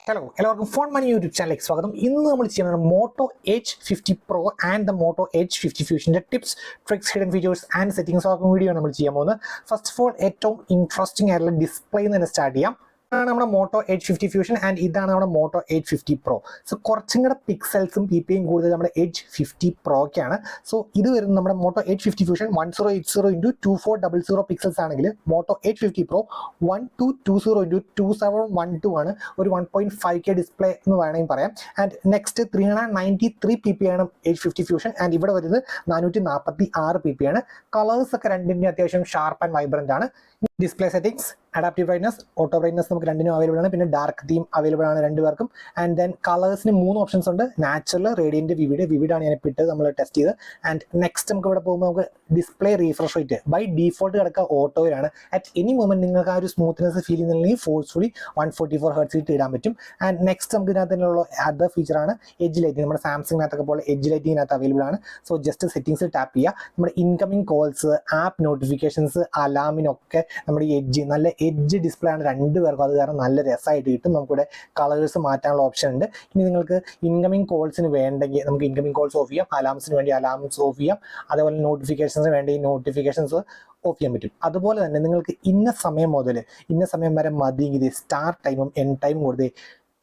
Hello, എല്ലാവർക്കും phone മണി YouTube ചാനലിലേക്ക് സ്വാഗതം. ഇന്ന് നമ്മൾ ചെയ്യുന്നത് Moto H50 Pro and the Moto H50 ഫ്യൂഷൻ്റെ tips, tricks, hidden features and settings ആക്കുന്ന വീഡിയോ നമ്മൾ ചെയ്യാൻ പോകുന്നത്. ഫസ്റ്റ് ഓഫ് ഓൾ ഏറ്റവും ഇൻട്രസ്റ്റിംഗ് ആയിട്ടുള്ള ഡിസ്പ്ലേയിൽ നിന്ന് സ്റ്റാർട്ട് ചെയ്യാം. ഇതാണ് നമ്മുടെ മോട്ടോ H50 ഫ്യൂഷൻ ആൻഡ് ഇതാണ് നമ്മുടെ മോട്ടോ H50 Pro. സോ കുറച്ചും കൂടെ പിക്സൽസും PPIയും കൂടുതൽ നമ്മുടെ H50 Proക്കാണ്. സോ ഇത് വരുന്നത് നമ്മുടെ Moto H50 fusion 1080x2400 pixels ആണെങ്കിൽ മോട്ടോ H50 Pro 1220x2712 ആണ്. ഒരു 1.5K ഡിസ്പ്ലേ എന്ന് വേണമെങ്കിൽ പറയാം. ആൻഡ് നെക്സ്റ്റ് 393 PPI ആണ് H50 ഫ്യൂഷൻ ആൻഡ് ഇവിടെ വരുന്നത് 446 PPI ആണ്. കളേഴ്സ് ഒക്കെ രണ്ടിൻ്റെ അത്യാവശ്യം ഷാർപ്പ് ആൻഡ് വൈബ്രന്റ് ആണ്. Display settings, adaptive brightness, auto brightness നമുക്ക് രണ്ടിനും അവൈലബിൾ ആണ്. പിന്നെ ഡാർക്ക് തീം അവൈലബിൾ ആണ് രണ്ടുപേർക്കും. ആൻഡ് ദെൻ കളേഴ്സിന് 3 ഓപ്ഷൻസ് ഉണ്ട്: നാച്ചുറൽ, റേഡിയന്റ്, വിവിഡ് ആണ് ഞാൻ ഇപ്പോൾ ഇട്ട് നമ്മൾ ടെസ്റ്റ് ചെയ്ത്. ആൻഡ് നെക്സ്റ്റ് നമുക്ക് ഇവിടെ പോകുമ്പോൾ നമുക്ക് display refresh rate by default കിടക്കുക ഓട്ടോയിലാണ്. അറ്റ് എനി മൊമെന്റ് നിങ്ങൾക്ക് ആ ഒരു സ്മൂത്ത്നെസ് ഫീൽ ചെയ്യുന്നില്ലെങ്കിൽ ഫോഴ്സ്ഫുള്ളി 144 Hz ഇടാൻ പറ്റും. ആൻഡ് നെക്സ്റ്റ് നമുക്ക് ഇതിനകത്തുള്ള അതർ ഫീച്ചറാണ് എഡ്ജ് ലൈറ്റിംഗ്. നമ്മുടെ സാംസങ്ങിനകത്തൊക്കെ പോലെ എഡ്ജ് ലൈറ്റിങ്ങിനകത്ത് അവൈലബിൾ ആണ്. സോ ജസ്റ്റ് സെറ്റിംഗ്സ് ടാപ്പ് ചെയ്യുക. നമ്മുടെ ഇൻകമിംഗ് കോൾസ്, ആപ്പ് നോട്ടിഫിക്കേഷൻസ്, അലാമിനൊക്കെ നമ്മുടെ ഈ എഡ്ജ് നല്ല എഡ്ജ് ഡിസ്പ്ലേ ആണ് രണ്ടുപേർക്കും. അത് കാരണം നല്ല രസമായിട്ട് കിട്ടും. നമുക്കിവിടെ കളേഴ്സ് മാറ്റാനുള്ള ഓപ്ഷൻ ഉണ്ട്. ഇനി നിങ്ങൾക്ക് ഇൻകമിംഗ് കോൾസിന് വേണ്ടെങ്കിൽ നമുക്ക് ഇൻകമിംഗ് കോൾസ് ഓഫ് ചെയ്യാം, അലാംസിന് വേണ്ടി അലാംസ് ഓഫ് ചെയ്യാം, അതേപോലെ നോട്ടിഫിക്കേഷൻസിന് വേണ്ടി നോട്ടിഫിക്കേഷൻസ് ഓഫ് ചെയ്യാൻ പറ്റും. അതുപോലെ തന്നെ നിങ്ങൾക്ക് ഇന്ന സമയം മുതൽ ഇന്ന സമയം വരെ മതിയെങ്കിൽ സ്റ്റാർട്ട് ടൈമും എൻഡ് ടൈമും കൊടുത്ത്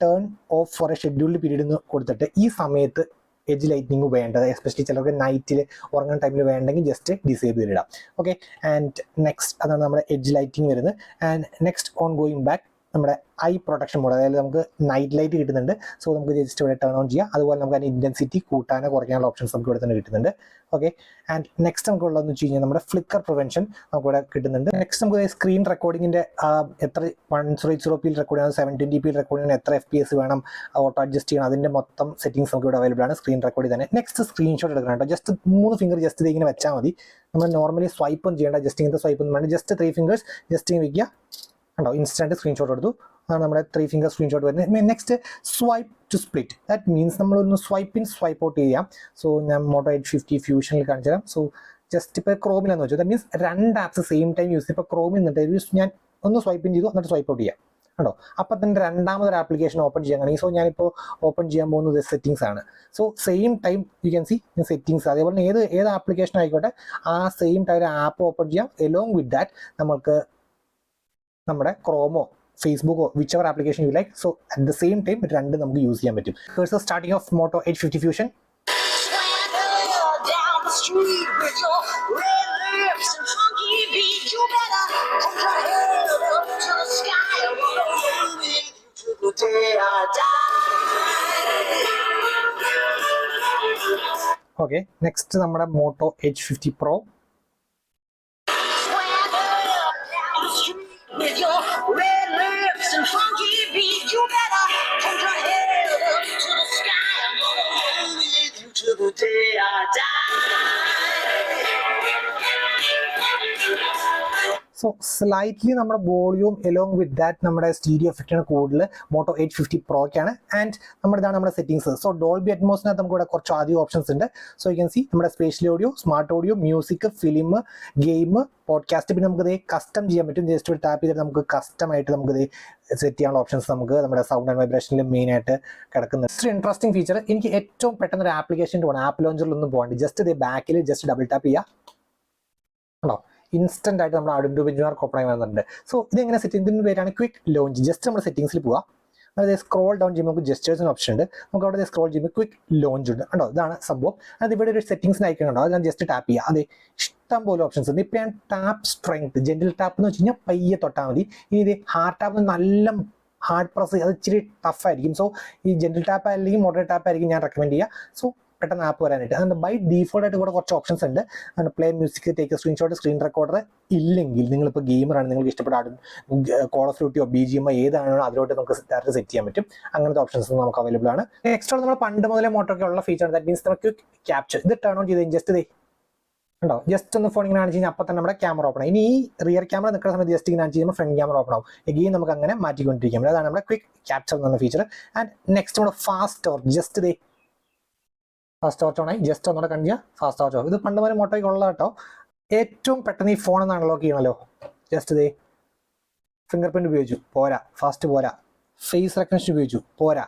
turn off for a scheduled period എന്ന് കൊടുത്തിട്ട് ഈ സമയത്ത് എഡ്ജ് ലൈറ്റിംഗ് വേണ്ടത്, എസ്പെഷ്യലി ചിലർക്ക് നൈറ്റിൽ ഉറങ്ങുന്ന ടൈമിൽ വേണ്ടെങ്കിൽ ജസ്റ്റ് ഡിസേബിൾ ചെയ്തിടാം. ഓക്കെ, ആൻഡ് നെക്സ്റ്റ് അതാണ് നമ്മുടെ എഡ്ജ് ലൈറ്റിംഗ് വരുന്നത്. And next on going back നമ്മുടെ ഐ പ്രൊട്ടക്ഷൻ മോഡ്, അതായത് നമുക്ക് നൈറ്റ് ലൈറ്റ് കിട്ടുന്നുണ്ട്. സോ നമുക്ക് ജസ്റ്റ് ഇവിടെ ടേൺ ഓൺ ചെയ്യാം. അതുപോലെ നമുക്ക് അതിൻ്റെ ഇൻറ്റൻസിറ്റി കൂട്ടാനോ കുറയ്ക്കാനുള്ള ഓപ്ഷൻസ് നമുക്ക് ഇവിടെ തന്നെ കിട്ടുന്നുണ്ട്. ഓക്കെ, ആൻഡ് നെക്സ്റ്റ് നമുക്ക് ഉള്ളതെന്ന് വെച്ച് കഴിഞ്ഞാൽ നമ്മുടെ ഫ്ലിക്കർ പ്രിവെൻഷൻ നമുക്കിവിടെ കിട്ടുന്നുണ്ട്. നെക്സ്റ്റ് നമുക്ക് സ്ക്രീൻ റെക്കോർഡിങ്ങിൻ്റെ എത്ര 1080p റെക്കോർഡ് ചെയ്യണം, 720p റെക്കോർഡ് ചെയ്യണം, എത്ര FPS വേണം, ഓട്ടോ അഡ്ജസ്റ്റ് ചെയ്യണം, അതിൻ്റെ മൊത്തം സെറ്റിംഗ്സ് നമുക്ക് ഇവിടെ അവൈലബിൾ ആണ്. സ്ക്രീൻ റെക്കോർഡ് തന്നെ. നെക്സ്റ്റ് സ്ക്രീൻഷോട്ട് എടുക്കണം കേട്ടോ. ജസ്റ്റ് 3 ഫിംഗർ ജസ്റ്റ് ഇങ്ങനെ വെച്ചാൽ മതി. നമ്മൾ നോർമലി സ്വൈപ്പ് ഒന്നും ചെയ്യേണ്ട, ജസ്റ്റ് ഇങ്ങനത്തെ സ്വൈപ്പ് ഒന്നും വേണ്ട. ജസ്റ്റ് 3 ഫിംഗേഴ്സ് ജസ്റ്റ് ഇങ്ങനെ വയ്ക്കുക. ഉണ്ടോ, ഇൻസ്റ്റൻറ്റ് സ്ക്രീൻഷോട്ട് എടുത്തു. അതാണ് നമ്മുടെ 3 ഫിംഗർ സ്ക്രീൻഷോട്ട് വരുന്നത്. Next swipe to split. That means നമ്മളൊന്ന് സ്വൈപ്പ് ഇൻ സ്വൈപ്പ് ഔട്ട് ചെയ്യാം. സോ ഞാൻ മോട്ടോ H50 ഫ്യൂഷനിൽ കാണിച്ചു തരാം. സോ ജസ്റ്റ് ഇപ്പോൾ ക്രോമിലാന്ന് വെച്ചു. That means 2 apps same time use ചെയ്യും. ഇപ്പോൾ ക്രോമിൽ നിന്നിട്ട് ഞാൻ ഒന്ന് സ്വൈപ്പ് ഇൻ ചെയ്തു, എന്നിട്ട് സ്വൈപ്പ് ഔട്ട് ചെയ്യാം. ഉണ്ടോ, അപ്പം തന്നെ രണ്ടാമതൊരു ആപ്ലിക്കേഷൻ ഓപ്പൺ ചെയ്യാൻ കഴിയും. സോ ഞാനിപ്പോൾ ഓപ്പൺ ചെയ്യാൻ പോകുന്നത് സെറ്റിംഗ്സ് ആണ്. So same time you can see settings. അതേപോലെ തന്നെ ഏത് ആപ്ലിക്കേഷൻ ആയിക്കോട്ടെ ആ സെയിം ടൈം ആപ്പ് ഓപ്പൺ ചെയ്യാം. എലോങ് വിത്ത് ദാറ്റ് നമുക്ക് നമ്മുടെ ക്രോമോ ഫേസ്ബുക്കോ which ever application you like. So at the same time രണ്ട് നമുക്ക് യൂസ് ചെയ്യാൻ പറ്റും. First starting of Moto H50 fusion. Okay, next നമ്മുടെ Moto H50 Pro. With your red lips and funky beat, you better hold your head up to the sky. I'm gonna roll with you till the day I die. So slightly നമ്മുടെ volume along with that നമ്മുടെ stereo എഫക്റ്റാണ് കൂടുതൽ motto H50 Proക്കാണ്. And ഇതാണ് നമ്മുടെ settings. So Dolby അറ്റ്മോസിനകത്ത് നമുക്ക് ഇവിടെ കുറച്ച് ആദ്യം options ഉണ്ട്. സോ യു ക്യാൻ സി നമ്മുടെ spatial audio, smart audio, music, film, game, podcast. പിന്നെ നമുക്കത് കസ്റ്റം ചെയ്യാൻ പറ്റും. ജസ്റ്റ് ഒരു ടാപ്പ് ചെയ്തിട്ട് നമുക്ക് കസ്റ്റമായിട്ട് നമുക്കത് സെറ്റ് ചെയ്യാനുള്ള ഓപ്ഷൻസ് നമുക്ക് നമ്മുടെ സൗണ്ട് ആൻഡ് വൈബ്രേഷനിൽ മെയിനായിട്ട് കിടക്കുന്നത്. Interesting feature. എനിക്ക് ഏറ്റവും പെട്ടെന്ന് ഒരു ആപ്ലിക്കേഷൻ പോകണം, ആപ്പ് ലോഞ്ചറിലൊന്നും പോകണ്ട. ജസ്റ്റ് ഇത് ബാക്കിൽ ജസ്റ്റ് ഡബിൾ ടാപ്പ് ചെയ്യുക. ആണോ, ഇൻസ്റ്റന്റ് ആയിട്ട് നമ്മൾ അഡോബ് ബെഞ്ച്മാർക്ക് ഓപ്പൺ ആയി വരുന്നുണ്ട്. സോ ഇതെങ്ങനെ സെറ്റ് ചെയ്യുന്നതിന് പേരാണ് ക്വിക്ക് ലോഞ്ച്. ജസ്റ്റ് നമ്മൾ സെറ്റിംഗ്സിൽ പോവുക. അതായത് സ്ക്രോൾ ഡൗൺ ചെയ്യുമ്പോൾ നമുക്ക് ജസ്റ്റേഴ്സിന് ഓപ്ഷൻ ഉണ്ട്. നമുക്ക് അവിടെ സ്ക്രോൾ ചെയ്യുമ്പോൾ ക്വിക്ക് ലോഞ്ച് ഉണ്ട്. ഉണ്ടോ, ഇതാണ് സംഭവം. അത് ഇവിടെ ഒരു സെറ്റിംഗ്സിന് അയക്കുന്നുണ്ടോ, അത് ഞാൻ ജസ്റ്റ് ടാപ്പ് ചെയ്യുക. അതെ, ഇഷ്ടം പോലെ ഓപ്ഷൻസ് ഉണ്ട്. ഇപ്പം ഞാൻ ടാപ്പ് സ്ട്രെങ്ത്, ജെന്റിൽ ടാപ്പ് എന്ന് വെച്ച് കഴിഞ്ഞാൽ പയ്യെ തൊട്ടാൽ മതി. ഇനി ഇത് ഹാർഡ് ടാപ്പ് നല്ല ഹാർഡ് പ്രസ്, അത് ഇച്ചിരി ടഫായിരിക്കും. സോ ഈ ജെന്റിൽ ടാപ്പ് അല്ലെങ്കിൽ മോഡറേറ്റ് ടാപ്പ് ആയിരിക്കും ഞാൻ റെക്കമെൻഡ് ചെയ്യുക. സോ പെട്ടെന്ന് ആപ്പ് വരാനായിട്ട്. അതുകൊണ്ട് ബൈ ഡീഫോൾട്ട് ആയിട്ട് കൂടെ കുറച്ച് ഓപ്ഷൻസ് ഉണ്ട്. Play music, take screenshot, screen recorder. ഇല്ലെങ്കിൽ നിങ്ങളിപ്പോൾ ഗെയിമറാണ്, നിങ്ങൾക്ക് ഇഷ്ടപ്പെട്ട കോൾ ഓഫ് ഡ്യൂട്ടിയോ BGM ഏതാണോ അതിലോട്ട് നമുക്ക് ഡയറക്റ്റ് സെറ്റ് ചെയ്യാൻ പറ്റും. അങ്ങനത്തെ ഓപ്ഷൻസ് നമുക്ക് അവൈലബിൾ ആണ്. നെക്സ്റ്റ് നമ്മൾ പണ്ട് മുതലേ മോട്ടോക്കെ ഉള്ള ഫീച്ചർ. ദാറ്റ് മീൻസ് നമുക്ക് ക്യാപ്ചർ. ഇത് ടേൺ ഓൺ ചെയ്ത് ജസ്റ്റ് ഇതേ ഉണ്ടോ, ജസ്റ്റ് ഒന്ന് ഫോൺ ഇങ്ങനെ കാണിച്ച് കഴിഞ്ഞാൽ അപ്പം തന്നെ നമ്മുടെ ക്യാമറ ഓപ്പൺ ആയി. ഇനി ഈ റിയർ ക്യാമറ നിൽക്കുന്ന സമയത്ത് ജസ്റ്റ് ഇങ്ങനെ കാണിച്ച് ചെയ്യുമ്പോൾ ഫ്രണ്ട് ക്യാമറ ഓപ്പൺ ആവും. എഗെയിൻ നമുക്ക് അങ്ങനെ മാറ്റിക്കൊണ്ടിരിക്കാം. അതാണ് നമ്മുടെ ക്വിക്ക് ക്യാപ്ചർ എന്ന ഫീച്ചർ. ആൻഡ് നെക്സ്റ്റ് നമ്മുടെ ഫാസ്റ്റ് ടോർക്ക്. ജസ്റ്റ് ഇതേ ഫാസ്റ്റ് ടോർച്ച് ഓണായി. ജസ്റ്റ് ഒന്നുകൂടെ കണ്ടില്ല ഫാസ്റ്റ് ടോർച്ച് ഓഫ്. ഇത് പണ്ട് മുതലേ മോട്ടോയ്ക്ക് ഉള്ള കേട്ടോ. ഏറ്റവും പെട്ടെന്ന് ഈ ഫോൺ ഒന്ന് അൺലോക്ക് ചെയ്യണമല്ലോ. ജസ്റ്റ് ഇതേ ഫിംഗർ പ്രിന്റ് ഉപയോഗിച്ചു, പോരാ, ഫാസ്റ്റ് പോരാ, ഫേസ് റെക്കഗ്നിഷൻ ഉപയോഗിച്ചു പോരാ,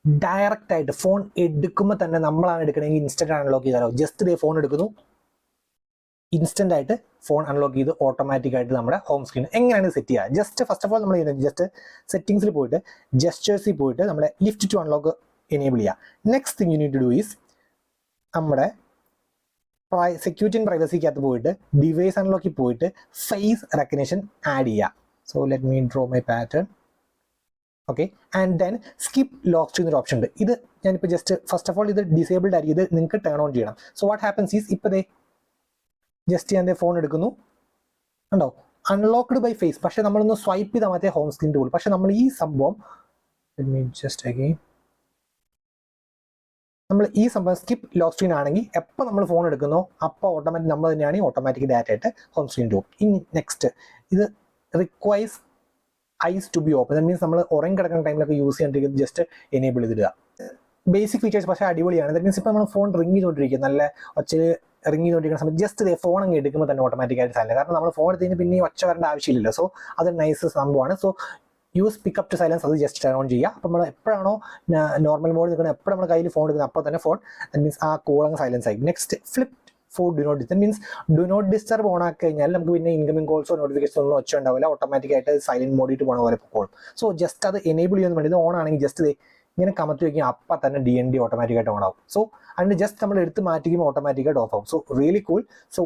ഡയറക്റ്റ് ആയിട്ട് ഫോൺ എടുക്കുമ്പോൾ തന്നെ നമ്മളാണ് എടുക്കണമെങ്കിൽ ഇൻസ്റ്റന്റ് അൺലോക്ക് ചെയ്താലോ. ജസ്റ്റ് ഫോൺ എടുക്കുന്നു, ഇൻസ്റ്റന്റ് ആയിട്ട് ഫോൺ അൺലോക്ക് ചെയ്ത് ഓട്ടോമാറ്റിക് ആയിട്ട് നമ്മുടെ ഹോം സ്ക്രീൻ എങ്ങനെയാണ് സെറ്റ് ചെയ്യുക. ജസ്റ്റ് ഫസ്റ്റ് ഓഫ് ഓൾ നമ്മൾ ചെയ്യുന്നത് ജസ്റ്റ് സെറ്റിംഗ്സിൽ പോയിട്ട് ജസ്റ്റേഴ്സിൽ പോയിട്ട് നമ്മളെ ലിഫ്റ്റ് ടു അൺലോക്ക് എനേബിൾ ചെയ്യുക. Next thing you need to do is നമ്മുടെ സെക്യൂരിറ്റി ആൻഡ് പ്രൈവസിക്കകത്ത് പോയിട്ട് ഡിവൈസ് അൺലോക്കിൽ പോയിട്ട് ഫേസ് റെക്കഗ്നിഷൻ ആഡ് ചെയ്യുക. So let me draw my pattern. Okay, and then skip lock screen ഒരു ഓപ്ഷൻ ഉണ്ട്. ഇത് ഞാനിപ്പോൾ ജസ്റ്റ് ഫസ്റ്റ് ഓഫ് ഓൾ ഇത് ഡിസേബിൾഡ് ആയിരിക്കും, ഇത് നിങ്ങൾക്ക് ടേൺ ഓൺ ചെയ്യണം. സോ വാട്ട് ഹാപ്പൻസ് ഈസ് ഇപ്പോൾ ജസ്റ്റ് ഞാൻ ഫോൺ എടുക്കുന്നു, ഉണ്ടോ അൺലോക്ക്ഡ് ബൈ ഫേസ്. പക്ഷെ നമ്മളൊന്ന് സ്വൈപ്പ് ചെയ്താൽ മറ്റേ ഹോം സ്ക്രീൻ ടൂൾ. പക്ഷെ നമ്മൾ ഈ സംഭവം നമ്മൾ ഈ സംഭവം സ്കിപ്പ് ലോക്ക് സ്ക്രീൻ ആണെങ്കിൽ എപ്പോൾ നമ്മൾ ഫോൺ എടുക്കുന്നോ അപ്പോൾ ഓട്ടോമാറ്റിക് നമ്മൾ തന്നെയാണ് ഓട്ടോമാറ്റിക് ഡാറ്റ ആയിട്ട് ഹോം സ്ക്രീൻ ടൂൾ. ഇനി നെക്സ്റ്റ് ഇത് requires eyes to be open. That means നമ്മൾ ഉറങ്ങി കിടക്കുന്ന ടൈമിലൊക്കെ യൂസ് ചെയ്യാണ്ടിരിക്കുന്നത് ജസ്റ്റ് എനേബിൾ ചെയ്തിടുക. ബേസിക് ഫീച്ചേഴ്സ് പക്ഷേ അടിപൊളിയാണ്. ദാറ്റ് മീൻസ് ഇപ്പോൾ നമ്മൾ ഫോൺ റിങ് ചെയ്തുകൊണ്ടിരിക്കുക, നല്ല ഒച്ചയിൽ റിങ് ചെയ്തുകൊണ്ടിരിക്കുന്ന സമയത്ത് ജസ്റ്റ് ഫോൺ അങ്ങ് എടുക്കുമ്പോൾ തന്നെ ഓട്ടോമാറ്റിക്കായിട്ട് സൈലൻറ്റ്. കാരണം നമ്മൾ ഫോൺ എടുത്ത് കഴിഞ്ഞാൽ പിന്നെ ഒച്ച വരേണ്ട ആവശ്യമില്ലല്ലോ. സോ അത് നൈസ് സംഭവമാണ്. So use pickup to silence, അത് ജസ്റ്റ് ടേൺ ഓൺ ചെയ്യുക. അപ്പോൾ നമ്മൾ എപ്പോഴാണോ നോർമൽ മോഡ് നിൽക്കുന്നത്, എപ്പോഴും നമ്മൾ കയ്യിൽ ഫോൺ എടുക്കുന്നത് അപ്പോൾ തന്നെ ഫോൺ ദാറ്റ് മീൻസ് ആ കോൾ അങ്ങ് സൈലൻസ് ആയി. Next flip for do not disturb. Means do not disturb on ആക്കി കഴിഞ്ഞാൽ നമുക്ക് പിന്നെ ഇൻകമിംഗ് കോൾസോ നോട്ടിഫിക്കേഷൻ ഒന്നും ഒച്ച ഉണ്ടാവില്ല, ഓട്ടോമാറ്റിക്കായിട്ട് സൈലന്റ് മോഡിട്ട് പോകണ പോലെ പോകണം. സോ ജസ്റ്റ് അത് എനേബിൾ ചെയ്യാൻ വേണ്ടി ഇത് ഓൺ ആണെങ്കിൽ ജസ്റ്റ് ഇങ്ങനെ കമത്തി വയ്ക്കുക, അപ്പം തന്നെ DND ഓട്ടോമാറ്റിക്കായിട്ട് ഓൺ ആവും. സോ അതിന് ജസ്റ്റ് നമ്മൾ എടുത്ത് മാറ്റിക്കുമ്പോൾ ഓട്ടോമാറ്റിക്കായിട്ട് ഓഫ് ആവും. So really cool. സോ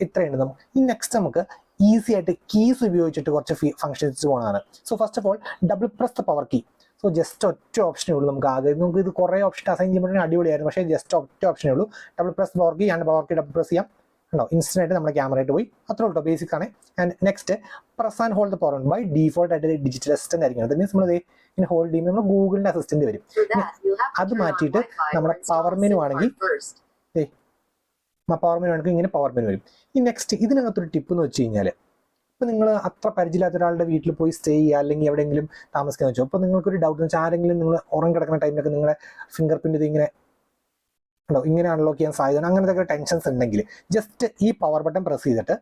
ഇത്രയുണ്ട് നമുക്ക്. ഈ നെക്സ്റ്റ് നമുക്ക് ഈസി ആയിട്ട് കീസ് ഉപയോഗിച്ചിട്ട് കുറച്ച് ഫംഗ്ഷൻസ് പോകണതാണ്. So first of all double press the power key. So just ഒറ്റ ഓപ്ഷനേ ഉള്ളൂ. നമുക്ക് ആദ്യം നമുക്ക് ഇത് കുറേ ഓപ്ഷൻ അസൈൻ ചെയ്യുമ്പോൾ അടിപൊളിയായിരുന്നു, പക്ഷേ ജസ്റ്റ് ഒറ്റ ഓപ്ഷനേ ഉള്ളൂ. Double press power key and power key double press ചെയ്യാം, ഉണ്ടോ ഇൻസ്റ്റന്റ് ആയിട്ട് നമ്മുടെ ക്യാമറ ആയിട്ട് പോയി. അത്രേ ഉള്ളൂ, ബേസിക് ആണ്. And next press and hold the power by default ആയിട്ട് ഡിജിറ്റൽ അസിസ്റ്റന്റ് ആയിരിക്കും. അത് മീൻസ് നമ്മൾ ഇങ്ങനെ ഹോൾഡ് ചെയ്യുമ്പോൾ നമ്മൾ ഗൂഗിളിന്റെ അസിസ്റ്റന്റ് വരും. അത് മാറ്റിയിട്ട് നമ്മുടെ പവർ മെനു ആണെങ്കിൽ പവർ മെനു ആണെങ്കിൽ ഇങ്ങനെ പവർ മെനു വരും. ഈ നെക്സ്റ്റ് ഇതിനകത്തൊരു ടിപ്പ് എന്ന് വെച്ച് കഴിഞ്ഞാൽ, ഇപ്പോൾ നിങ്ങൾ അത്ര പരിചയമില്ലാത്ത ഒരാളുടെ വീട്ടിൽ പോയി സ്റ്റേ ചെയ്യുക അല്ലെങ്കിൽ എവിടെയെങ്കിലും താമസിക്കാൻ വെച്ചോ, അപ്പോൾ നിങ്ങൾക്കൊരു ഡൗട്ട് എന്ന് വെച്ചാൽ ആരെങ്കിലും നിങ്ങൾ ഉറങ്ങി കിടക്കുന്ന ടൈമിലൊക്കെ നിങ്ങളുടെ ഫിംഗർ പ്രിന്റ് ഇത് ഇങ്ങനെ അൺലോക്ക് ചെയ്യാൻ സാധ്യത, അങ്ങനത്തെ ടെൻഷൻസ് ഉണ്ടെങ്കിൽ ജസ്റ്റ് ഈ പവർ ബട്ടൺ പ്രസ് ചെയ്തിട്ട്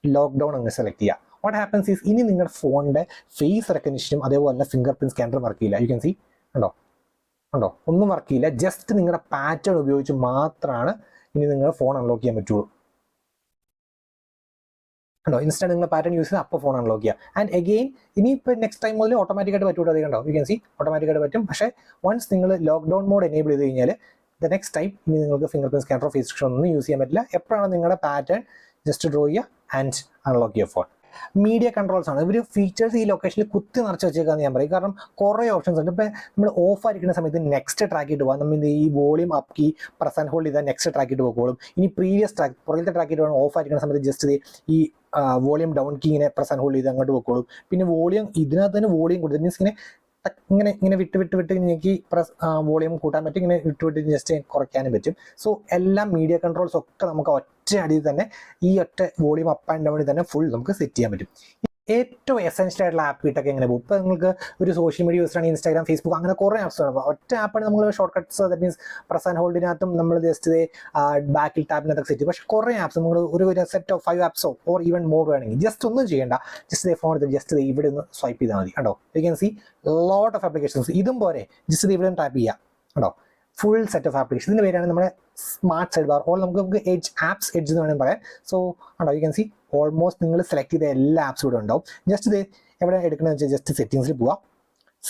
ലോക്ക്ഡൗൺ അങ്ങ് സെലക്ട് ചെയ്യുക. വാട്ട് ഹാപ്പൻസ് ഈസ് ഇനി നിങ്ങളുടെ ഫോണിൻ്റെ ഫേസ് റെക്കഗ്നിഷനും അതേപോലെ തന്നെ ഫിംഗർ പ്രിന്റ് സ്കാനർ വർക്ക് ചെയ്യില്ല. യു ക്യാൻ സി, ഉണ്ടോ ഒന്നും വർക്ക് ചെയ്യില്ല. ജസ്റ്റ് നിങ്ങളുടെ പാറ്റേൺ ഉപയോഗിച്ച് മാത്രമാണ് ഇനി നിങ്ങൾ ഫോൺ അൺലോക്ക് ചെയ്യാൻ പറ്റുള്ളൂ. ഇൻസ്റ്റന്റ് നിങ്ങൾ പാറ്റേൺ യൂസ് ചെയ്ത് അപ്പോൾ ഫോൺ അൺലോക്ക് ചെയ്യുക. ആൻഡ് അഗെയിൻ ഇനിയിപ്പോൾ നെക്സ്റ്റ് ടൈം മുതൽ ഓട്ടോമാറ്റിക്കായിട്ട് പറ്റൂട്ടോ. അത് കണ്ടോ, യു ക്യാൻ സി ഓട്ടോമാറ്റിക്കായിട്ട് പറ്റും. പക്ഷേ വൺസ് നിങ്ങൾ ലോക്ക്ഡൗൺ മോഡ് എനേബിൾ ചെയ്ത് കഴിഞ്ഞാൽ ദ നെക്സ്റ്റ് ടൈം ഇനി നിങ്ങൾക്ക് ഫിംഗർ പ്രിന്റ് സ്കാനറോ ഫേസ് റെക്കഗ്നിഷൻ ഒന്നും യൂസ് ചെയ്യാൻ പറ്റില്ല. എപ്പോഴാണ് നിങ്ങളുടെ പാറ്റേൺ ജസ്റ്റ് ഡ്രോ ചെയ്യുക ആൻഡ് അൺലോക്ക് ചെയ്യുക ഫോൺ. മീഡിയ കൺട്രോൾസ് ആണ് ഇവർ ഫീച്ചേഴ്സ് ഈ ലൊക്കേഷനിൽ കുത്തി നിറച്ച് വെച്ചേക്കാന്ന് ഞാൻ പറയും. കാരണം കുറേ ഓപ്ഷൻസ് ഉണ്ട്. ഇപ്പം നമ്മൾ ഓഫ് ആയിരിക്കുന്ന സമയത്ത് നെക്സ്റ്റ് ട്രാക്ക് ഇട്ട് പോകാം. നമ്മൾ ഈ volume up key press and hold ചെയ്താൽ നെക്സ്റ്റ് ട്രാക്ക് ഇട്ട് പോകോളും. ഇനി പ്രീവിയസ് ട്രാക്ക് പുറത്തെ ട്രാക്ക് ഇട്ട് പോകണം. ഓഫ് ആയിരിക്കുന്ന സമയത്ത് ജസ്റ്റ് ഈ വോളിയം ഡൗൺ കീ ഇങ്ങനെ പ്രസ് ആൻഡ് ഹോൾഡ് ചെയ്ത് അങ്ങോട്ട് പോകോളും. പിന്നെ വോളിയം ഇതിനകത്ത് തന്നെ വോളിയം കൊടുത്തു മീൻസ് ഇങ്ങനെ വിട്ട് എനിക്ക് വോളിയം കൂട്ടാൻ പറ്റും, ഇങ്ങനെ വിട്ട് ജസ്റ്റ് കുറയ്ക്കാനും പറ്റും. സോ എല്ലാം മീഡിയ കൺട്രോൾസ് ഒക്കെ നമുക്ക് ഒറ്റ അടിയിൽ തന്നെ ഈ ഒറ്റ വോളിയം അപ്പ് ആൻഡ് ഡൗണിൽ തന്നെ ഫുൾ നമുക്ക് സെറ്റ് ചെയ്യാൻ പറ്റും. ഏറ്റവും എസെൻഷ്യൽ ആയിട്ടുള്ള ആപ്പ് കിട്ടൊക്കെ എങ്ങനെ പോകും. ഇപ്പോൾ നിങ്ങൾക്ക് ഒരു സോഷ്യൽ മീഡിയ യൂസ് ആണ്, ഇൻസ്റ്റാഗ്രാം, ഫേസ്ബുക്ക്, അങ്ങനെ കുറേ ആപ്സ് ആണ്. ഒറ്റ ആപ്പാണ് നമ്മൾ shortcuts, that means press and ഹോൾഡിനകത്തും നമ്മൾ ജസ്റ്റ് ബാക്കിൽ ടാപ്പിനകത്തൊക്കെ സെറ്റ് ചെയ്യും. പക്ഷേ കുറേ ആപ്സ് നമ്മൾ ഒരു സെറ്റ് ഓഫ് 5 ആപ്സോ ഓർ ഈവൻ മോർ വേണമെങ്കിൽ ജസ്റ്റ് ഒന്നും ചെയ്യേണ്ട, ജസ്റ്റ് ഫോൺ എടുത്ത് ജസ്റ്റ് ഇവിടെ ഒന്ന് സ്വൈപ്പ് ചെയ്താൽ മതി. കണ്ടോ, U can C lot of applications. ഇതും പോരെ ജസ്റ്റ് ഇവിടെ ഒന്ന് ടാപ്പ് ചെയ്യാം. കണ്ടോ, ഫുൾ സെറ്റ് ഓഫ് ആപ്ലിക്കേഷൻ. ഇതിൻ്റെ പേരാണ് നമ്മുടെ സ്മാർട്ട് സൈഡ് ബാർ, ഓൾ നമുക്ക് എഡ്ജ് ആപ്സ് എഡ്ജ് എന്ന് വേണമെങ്കിൽ പറയാം. സോ കണ്ടോ, യു ക്യാൻ സി ഓൾമോസ്റ്റ് നിങ്ങൾ സെലക്ട് ചെയ്ത എല്ലാ ആപ്സും ഇവിടെ ഉണ്ടാവും. ജസ്റ്റ് ഇത് എവിടെ എടുക്കണമെന്ന് വെച്ചാൽ ജസ്റ്റ് സെറ്റിംഗ്സിൽ പോവുക,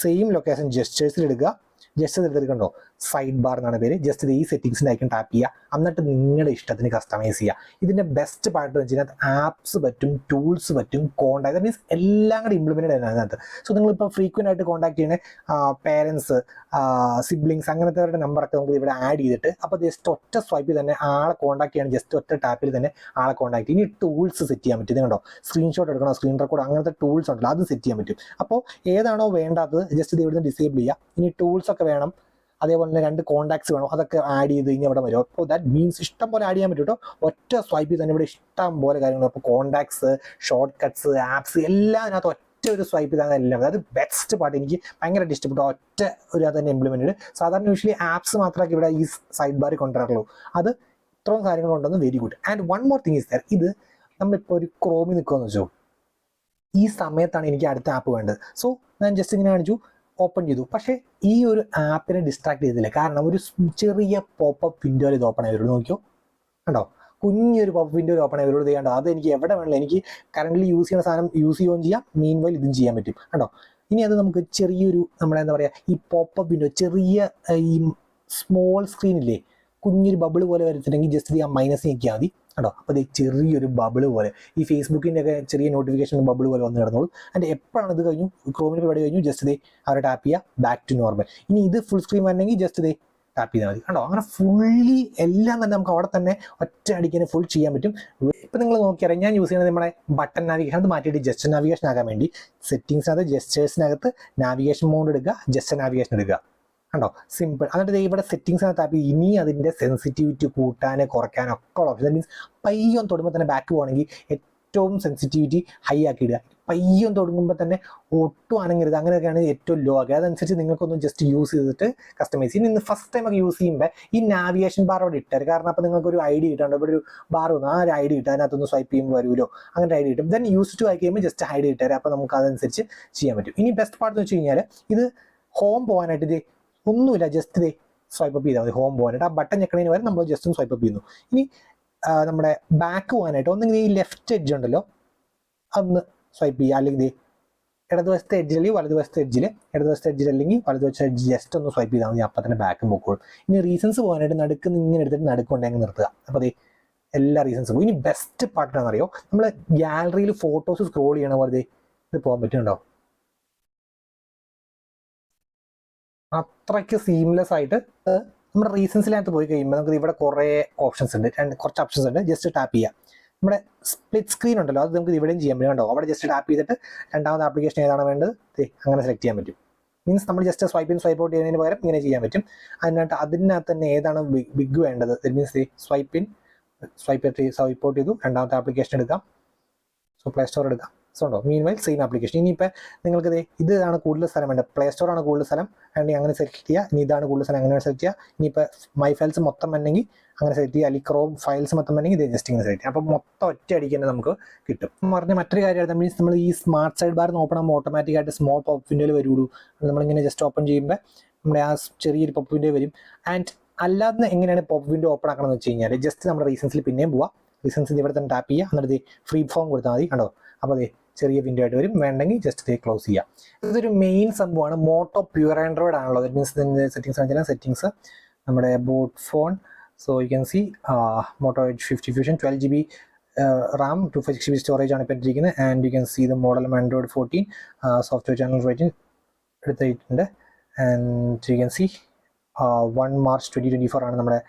സെയിം ലൊക്കേഷൻ ജസ്റ്റേഴ്സിൽ എടുക്കുക. ജസ്റ്റ് എടുത്തിട്ടുണ്ടോ സൈഡ് ബാർ എന്നാണ് പേര്. ജസ്റ്റ് ഈ സെറ്റിംഗ്സിൻ്റെ ഐക്കൺ ടാപ്പ് ചെയ്യുക, എന്നിട്ട് നിങ്ങളുടെ ഇഷ്ടത്തിന് കസ്റ്റമൈസ് ചെയ്യുക. ഇതിൻ്റെ ബെസ്റ്റ് പാർട്ട് എന്ന് വെച്ചാൽ ആപ്സ് പറ്റും, ടൂൾസ് പറ്റും, കോൺടാക്ട്, മീൻസ് എല്ലാം കൂടെ ഇംപ്ലിമെൻറ്റഡ് ആണ് അതിനകത്ത്. സോ നിങ്ങളിപ്പോൾ ഫ്രീക്വൻ്റ് ആയിട്ട് കോൺടാക്ട് ചെയ്യുന്ന പേരൻസ്, സിബ്ലിങ്സ്, അങ്ങനത്തെ നമ്പറൊക്കെ നമുക്ക് ഇവിടെ ആഡ് ചെയ്തിട്ട് അപ്പോൾ ജസ്റ്റ് ഒറ്റ സ്വൈപ്പിൽ തന്നെ ആളെ കോൺടാക്ട് ചെയ്യണം. ജസ്റ്റ് ഒറ്റ ടാപ്പിൽ തന്നെ ആളെ കോൺടാക്ട് ചെയ്യും. ഇനി ടൂൾസ് സെറ്റ് ചെയ്യാൻ പറ്റും. ഇത് കണ്ടോ, സ്ക്രീൻഷോട്ട് എടുക്കണോ, സ്ക്രീൻ റെക്കോർഡ്, അങ്ങനത്തെ ടൂൾസ് ഉണ്ടല്ലോ, അത് സെറ്റ് ചെയ്യാൻ പറ്റും. അപ്പോൾ ഏതാണോ വേണ്ടാത്തത് ജസ്റ്റ് ഇത് ഇവിടുന്ന് ഡിസേബിൾ ചെയ്യുക. ഇനി ടൂൾസൊക്കെ വേണം, അതേപോലെ തന്നെ 2 കോൺടാക്ട്സ് വേണം, അതൊക്കെ ആഡ് ചെയ്ത് കഴിഞ്ഞാൽ ഇവിടെ വരും. അപ്പോൾ ദാറ്റ് മീൻസ് ഇഷ്ടം പോലെ ആഡ് ചെയ്യാൻ പറ്റും കേട്ടോ. ഒറ്റ സ്വൈപ്പിൽ തന്നെ ഇവിടെ ഇഷ്ടം പോലെ കാര്യങ്ങൾ. അപ്പോൾ കോൺടാക്ട്സ്, ഷോർട്ട് കട്ട്സ്, ആപ്സ് എല്ലാം അതിനകത്ത് ഒറ്റ ഒരു സ്വൈപ്പ് ചെയ്താൽ എല്ലാം. അത് ബെസ്റ്റ് പാർട്ട്, എനിക്ക് ഭയങ്കരമായിട്ട് ഇഷ്ടപ്പെട്ടു. ഒറ്റ ഒരു അത് തന്നെ ഇംപ്ലിമെൻറ്റഡ്. സാധാരണ യൂഷ്വലി ആപ്സ് മാത്രമേ ഇവിടെ ഈ സൈഡ് ബാറിൽ കൊണ്ടുവരാറുള്ളൂ. അത് ഇത്രയും കാര്യങ്ങളുണ്ടെന്ന് very good. And one more thing is there, ഇത് നമ്മളിപ്പോൾ ഒരു ക്രോമിൽ നിൽക്കുമെന്ന് വെച്ചോ, ഈ സമയത്താണ് എനിക്ക് അടുത്ത ആപ്പ് വേണ്ടത്. സോ ഞാൻ ജസ്റ്റ് ഇങ്ങനെ കാണിച്ചു, ഓപ്പൺ ചെയ്തു. പക്ഷേ ഈ ഒരു ആപ്പിനെ ഡിസ്ട്രാക്ട് ചെയ്തില്ല, കാരണം ഒരു ചെറിയ പോപ്പപ്പ് വിൻഡോയിൽ ഇത് ഓപ്പൺ ആയി വരുള്ളൂ. നോക്കിയോ, കണ്ടോ, കുഞ്ഞൊരു പോപ്പ് വിൻഡോയിൽ ഓപ്പൺ ആയി വരുള്ളൂ. ചെയ്യാണ്ടോ, അത് എനിക്ക് എവിടെ വേണമല്ലോ, എനിക്ക് കറൻ്റ് യൂസ് ചെയ്യുന്ന സാധനം യൂസ് ചെയ്യുകയും ചെയ്യാം, മീൻ വൈൽ ഇതും ചെയ്യാൻ പറ്റും. കണ്ടോ, ഇനി അത് നമുക്ക് ചെറിയൊരു നമ്മുടെ എന്താ പറയുക, ഈ പോപ്പപ്പ് വിൻഡോ ചെറിയ ഈ സ്മോൾ സ്ക്രീനില്ലേ, കുഞ്ഞൊരു ബബിൾ പോലെ വരത്തില്ലെങ്കിൽ ജസ്റ്റ് ആ മൈനസ് ഞെക്കിയാൽ മതി. കണ്ടോ, അപ്പോൾ അത് ചെറിയൊരു ബബിൾ പോലെ, ഈ ഫേസ്ബുക്കിൻ്റെ ഒക്കെ ചെറിയ നോട്ടിഫിക്കേഷൻ ബബിൾ പോലെ വന്ന് കിടന്നോളൂ. അതിൻ്റെ എപ്പോഴാണ് ഇത് കഴിഞ്ഞു, ക്രോമിൻ്റെ പരിപാടി കഴിഞ്ഞു, ജസ്റ്റ് ഇതേ അവരെ ടാപ്പ് ചെയ്യുക, ബാക്ക് ടു നോർമൽ. ഇനി ഇത് ഫുൾ സ്ക്രീൻ വരണമെങ്കിൽ ജസ്റ്റ് ഇതേ ടാപ്പ് ചെയ്താൽ മതി. കണ്ടോ, അങ്ങനെ ഫുള്ളി എല്ലാം തന്നെ നമുക്ക് അവിടെ തന്നെ ഒറ്റ അടിക്കാൻ ഫുൾ ചെയ്യാൻ പറ്റും. ഇപ്പം നിങ്ങൾ നോക്കിയാൽ ഞാൻ യൂസ് ചെയ്യുന്നത് നമ്മുടെ ബട്ടൺ നാവിഗേഷൻ, അത് മാറ്റിയിട്ട് ജസ്റ്റ് നാവിഗേഷൻ ആകാൻ വേണ്ടി സെറ്റിങ്സിനകത്ത് ജസ്റ്റേഴ്സിനകത്ത് നാവിഗേഷൻ മോഡ് എടുക്കുക, ജസ്റ്റ് നാവിഗേഷൻ എടുക്കുക. കണ്ടോ, സിമ്പിൾ. എന്നിട്ട് ഇവിടെ സെറ്റിങ്സിനകത്ത് ആപ്പ് ഇനി അതിൻ്റെ സെൻസിറ്റിവിറ്റി കൂട്ടാൻ കുറയ്ക്കാൻ ഒക്കെ ഉള്ള ഓപ്ഷൻ. ദാറ്റ് മീൻസ് പയ്യൊൻ തൊടുമ്പോൾ തന്നെ ബാക്ക് പോകണമെങ്കിൽ ഏറ്റവും സെൻസിറ്റിവിറ്റി ഹൈ ആക്കി ഇടുക, പയ്യൊൻ തുടങ്ങുമ്പോൾ തന്നെ ഒട്ടും അനങ്ങരുത്, അങ്ങനെയൊക്കെയാണ് ഏറ്റവും ലോ ആക്കുക. അതനുസരിച്ച് നിങ്ങൾക്കൊന്ന് ജസ്റ്റ് യൂസ് ചെയ്തിട്ട് കസ്റ്റമൈസ് ചെയ്യും. ഇന്ന് ഫസ്റ്റ് ടൈം ഒക്കെ യൂസ് ചെയ്യുമ്പോൾ ഈ നാവിഗേഷൻ ബാർ അവിടെ ഇട്ടാൽ, കാരണം അപ്പോൾ നിങ്ങൾക്കൊരു ഐഡി കിട്ടാണ്ട്, ഇവിടെ ഒരു ബാർ വന്നു, ആ ഒരു ഐഡി കിട്ടും, അതിനകത്തൊന്ന് സ്വൈപ്പ് ചെയ്യുമ്പോൾ വരുമല്ലോ, അങ്ങനെ ഐഡി കിട്ടും. ദെൻ യൂസ് ടു ആയി കഴിയുമ്പോൾ ജസ്റ്റ് ഐഡി ഇട്ടാൽ, അപ്പോൾ നമുക്ക് അതനുസരിച്ച് ചെയ്യാൻ പറ്റും. ഇനി ബെസ്റ്റ് പാർട്ട് എന്ന് വെച്ച് കഴിഞ്ഞാൽ, ഇത് ഹോം പോകാനായിട്ട് ഇത് ഒന്നുമില്ല, ജസ്റ്റ് ഇതേ സ്വൈപ്പ് അപ്പ് ചെയ്താൽ മതി. ഹോം പോകാനായിട്ട് ആ ബട്ടൺ ഞെക്കണതിന് വരെ നമ്മൾ ജസ്റ്റ് ഒന്ന് സ്വൈപ്പ് അപ്പ് ചെയ്യുന്നു. ഇനി നമ്മുടെ ബാക്ക് പോകാനായിട്ട് ഒന്നെങ്കിൽ ഈ ലെഫ്റ്റ് എഡ്ജ് ഉണ്ടല്ലോ, അതൊന്ന് സ്വൈപ്പ് ചെയ്യുക, അല്ലെങ്കിൽ ഇടതുവശത്തെ എഡ്ജിൽ അല്ലെങ്കിൽ വലതുവശത്തെ എഡ്ജിൽ, ഇടതുവശത്തെ എഡ്ജിൽ അല്ലെങ്കിൽ വലതുവശത്തെ എഡ്ജ് ജസ്റ്റ് ഒന്ന് സ്വൈപ്പ് ചെയ്താൽ മതി, അപ്പം തന്നെ ബാക്കും പൊക്കോളും. ഇനി റീസൺസ് പോകാനായിട്ട് നടുക്ക് ഇങ്ങനെ എടുത്തിട്ട് നടുക്കുണ്ടെങ്കിൽ നിർത്തുക, അപ്പോൾ അതേ എല്ലാ റീസൺസും പോകും. ഇനി ബെസ്റ്റ് പാർട്ട് എന്താണെന്നറിയോ, നമ്മൾ ഗാലറിയിൽ ഫോട്ടോസ് സ്ക്രോൾ ചെയ്യണ പോലെ ഇത് പോകാൻ പറ്റുന്നുണ്ടോ, അത്രയ്ക്ക് സീംലെസ് ആയിട്ട്. നമ്മുടെ റീസൺസിനകത്ത് പോയി കഴിയുമ്പോൾ നമുക്ക് ഇവിടെ കുറേ ഓപ്ഷൻസ് ഉണ്ട്, കുറച്ച് ഓപ്ഷൻസ് ഉണ്ട്. ജസ്റ്റ് ടാപ്പ് ചെയ്യുക, നമ്മുടെ സ്പ്ലിറ്റ് സ്ക്രീൻ ഉണ്ടല്ലോ, അത് നമുക്ക് ഇവിടെയും ചെയ്യാൻ പറ്റും. കണ്ടോ, അവിടെ ജസ്റ്റ് ടാപ്പ് ചെയ്തിട്ട് രണ്ടാമത്തെ ആപ്ലിക്കേഷൻ ഏതാണ് വേണ്ടത് അങ്ങനെ സെലക്ട് ചെയ്യാൻ പറ്റും. മീൻസ് നമ്മൾ just swipe in swipe out ചെയ്യുന്നതിന് പകരം ഇങ്ങനെ ചെയ്യാൻ പറ്റും. അതിനകത്ത് തന്നെ ഏതാണ് ബിഗ് വേണ്ടത്, that means swipe in swipe out ചെയ്തു, രണ്ടാമത്തെ ആപ്ലിക്കേഷൻ എടുക്കാം. സോ പ്ലേ സ്റ്റോർ എടുക്കാം. സോ ഉണ്ടോ, മീൻ വൈൽ സെയിം ആപ്ലിക്കേഷൻ. ഇനിയിപ്പോൾ നിങ്ങൾക്ക് ഇതാണ് കൂടുതൽ സ്ഥലം വേണ്ടത്, പ്ലേ സ്റ്റോർ ആണ് കൂടുതൽ സ്ഥലം വേണമെങ്കിൽ അങ്ങനെ സെലക്ട് ചെയ്യുക. ഇനി ഇതാണ് കൂടുതൽ സ്ഥലം, അങ്ങനെ സെലക്ട് ചെയ്യുക. ഇനിയിപ്പോൾ മൈ ഫയൽസ് മൊത്തം വേണമെങ്കിൽ അങ്ങനെ സെലക്ട് ചെയ്യുക, അല്ലെങ്കിൽ ക്രോം ഫയൽസ് മൊത്തം വേണമെങ്കിൽ ഇത് ജസ്റ്റ് ഇങ്ങനെ സെലക്ട് ചെയ്യുക. അപ്പോൾ മൊത്തം ഒറ്റ അടിക്ക് തന്നെ നമുക്ക് കിട്ടും. പറഞ്ഞ മറ്റൊരു കാര്യമാണ്, മീൻസ് നമ്മൾ ഈ സ്മാർട്ട് സൈഡ് ബാർ ഓപ്പൺ ആകുമ്പോൾ ഓട്ടോമാറ്റിക്കായിട്ട് സ്മോൾ പോപ്പ് വിൻഡോയിൽ വരുള്ളൂ. നമ്മളിങ്ങനെ ജസ്റ്റ് ഓപ്പൺ ചെയ്യുമ്പോൾ നമ്മുടെ ആ ചെറിയൊരു പോപ്പ് വിൻഡോ വരും. ആൻഡ് അല്ലാതെ എങ്ങനെയാണ് പോപ്പ് വിൻഡോ ഓപ്പൺ ആക്കണമെന്ന് വെച്ച് കഴിഞ്ഞാൽ, ജസ്റ്റ് നമ്മുടെ റീസൺസിൽ പിന്നെയും പോവാം. റീസൺസിൽ ഇവിടെ തന്നെ ടാപ്പ് ചെയ്യുക, എന്നിട്ട് ഫ്രീ ഫോം കൊടുത്താൽ മതി. കണ്ടോ, അപ്പോൾ അതെ ചെറിയ വിൻഡോ ആയിട്ട് വരും. വേണ്ടെങ്കിൽ ജസ്റ്റ് ക്ലോസ് ചെയ്യാം. ഇതൊരു മെയിൻ സംഭവമാണ്. മോട്ടോ പ്യുവർ ആൻഡ്രോയിഡ് ആണല്ലോ, ദാറ്റ് മീൻസ് സെറ്റിങ്സ് നമ്മുടെ about phone. So you can see Moto edge 50 fusion 12 GB RAM 256 GB storage ആണ് ഇപ്പോൾ ഇരിക്കുന്നത്. And you can see the model Android 14 software channel rating എടുത്തിട്ടുണ്ട്. And you can see 1 March 2024 ആണ് നമ്മുടെ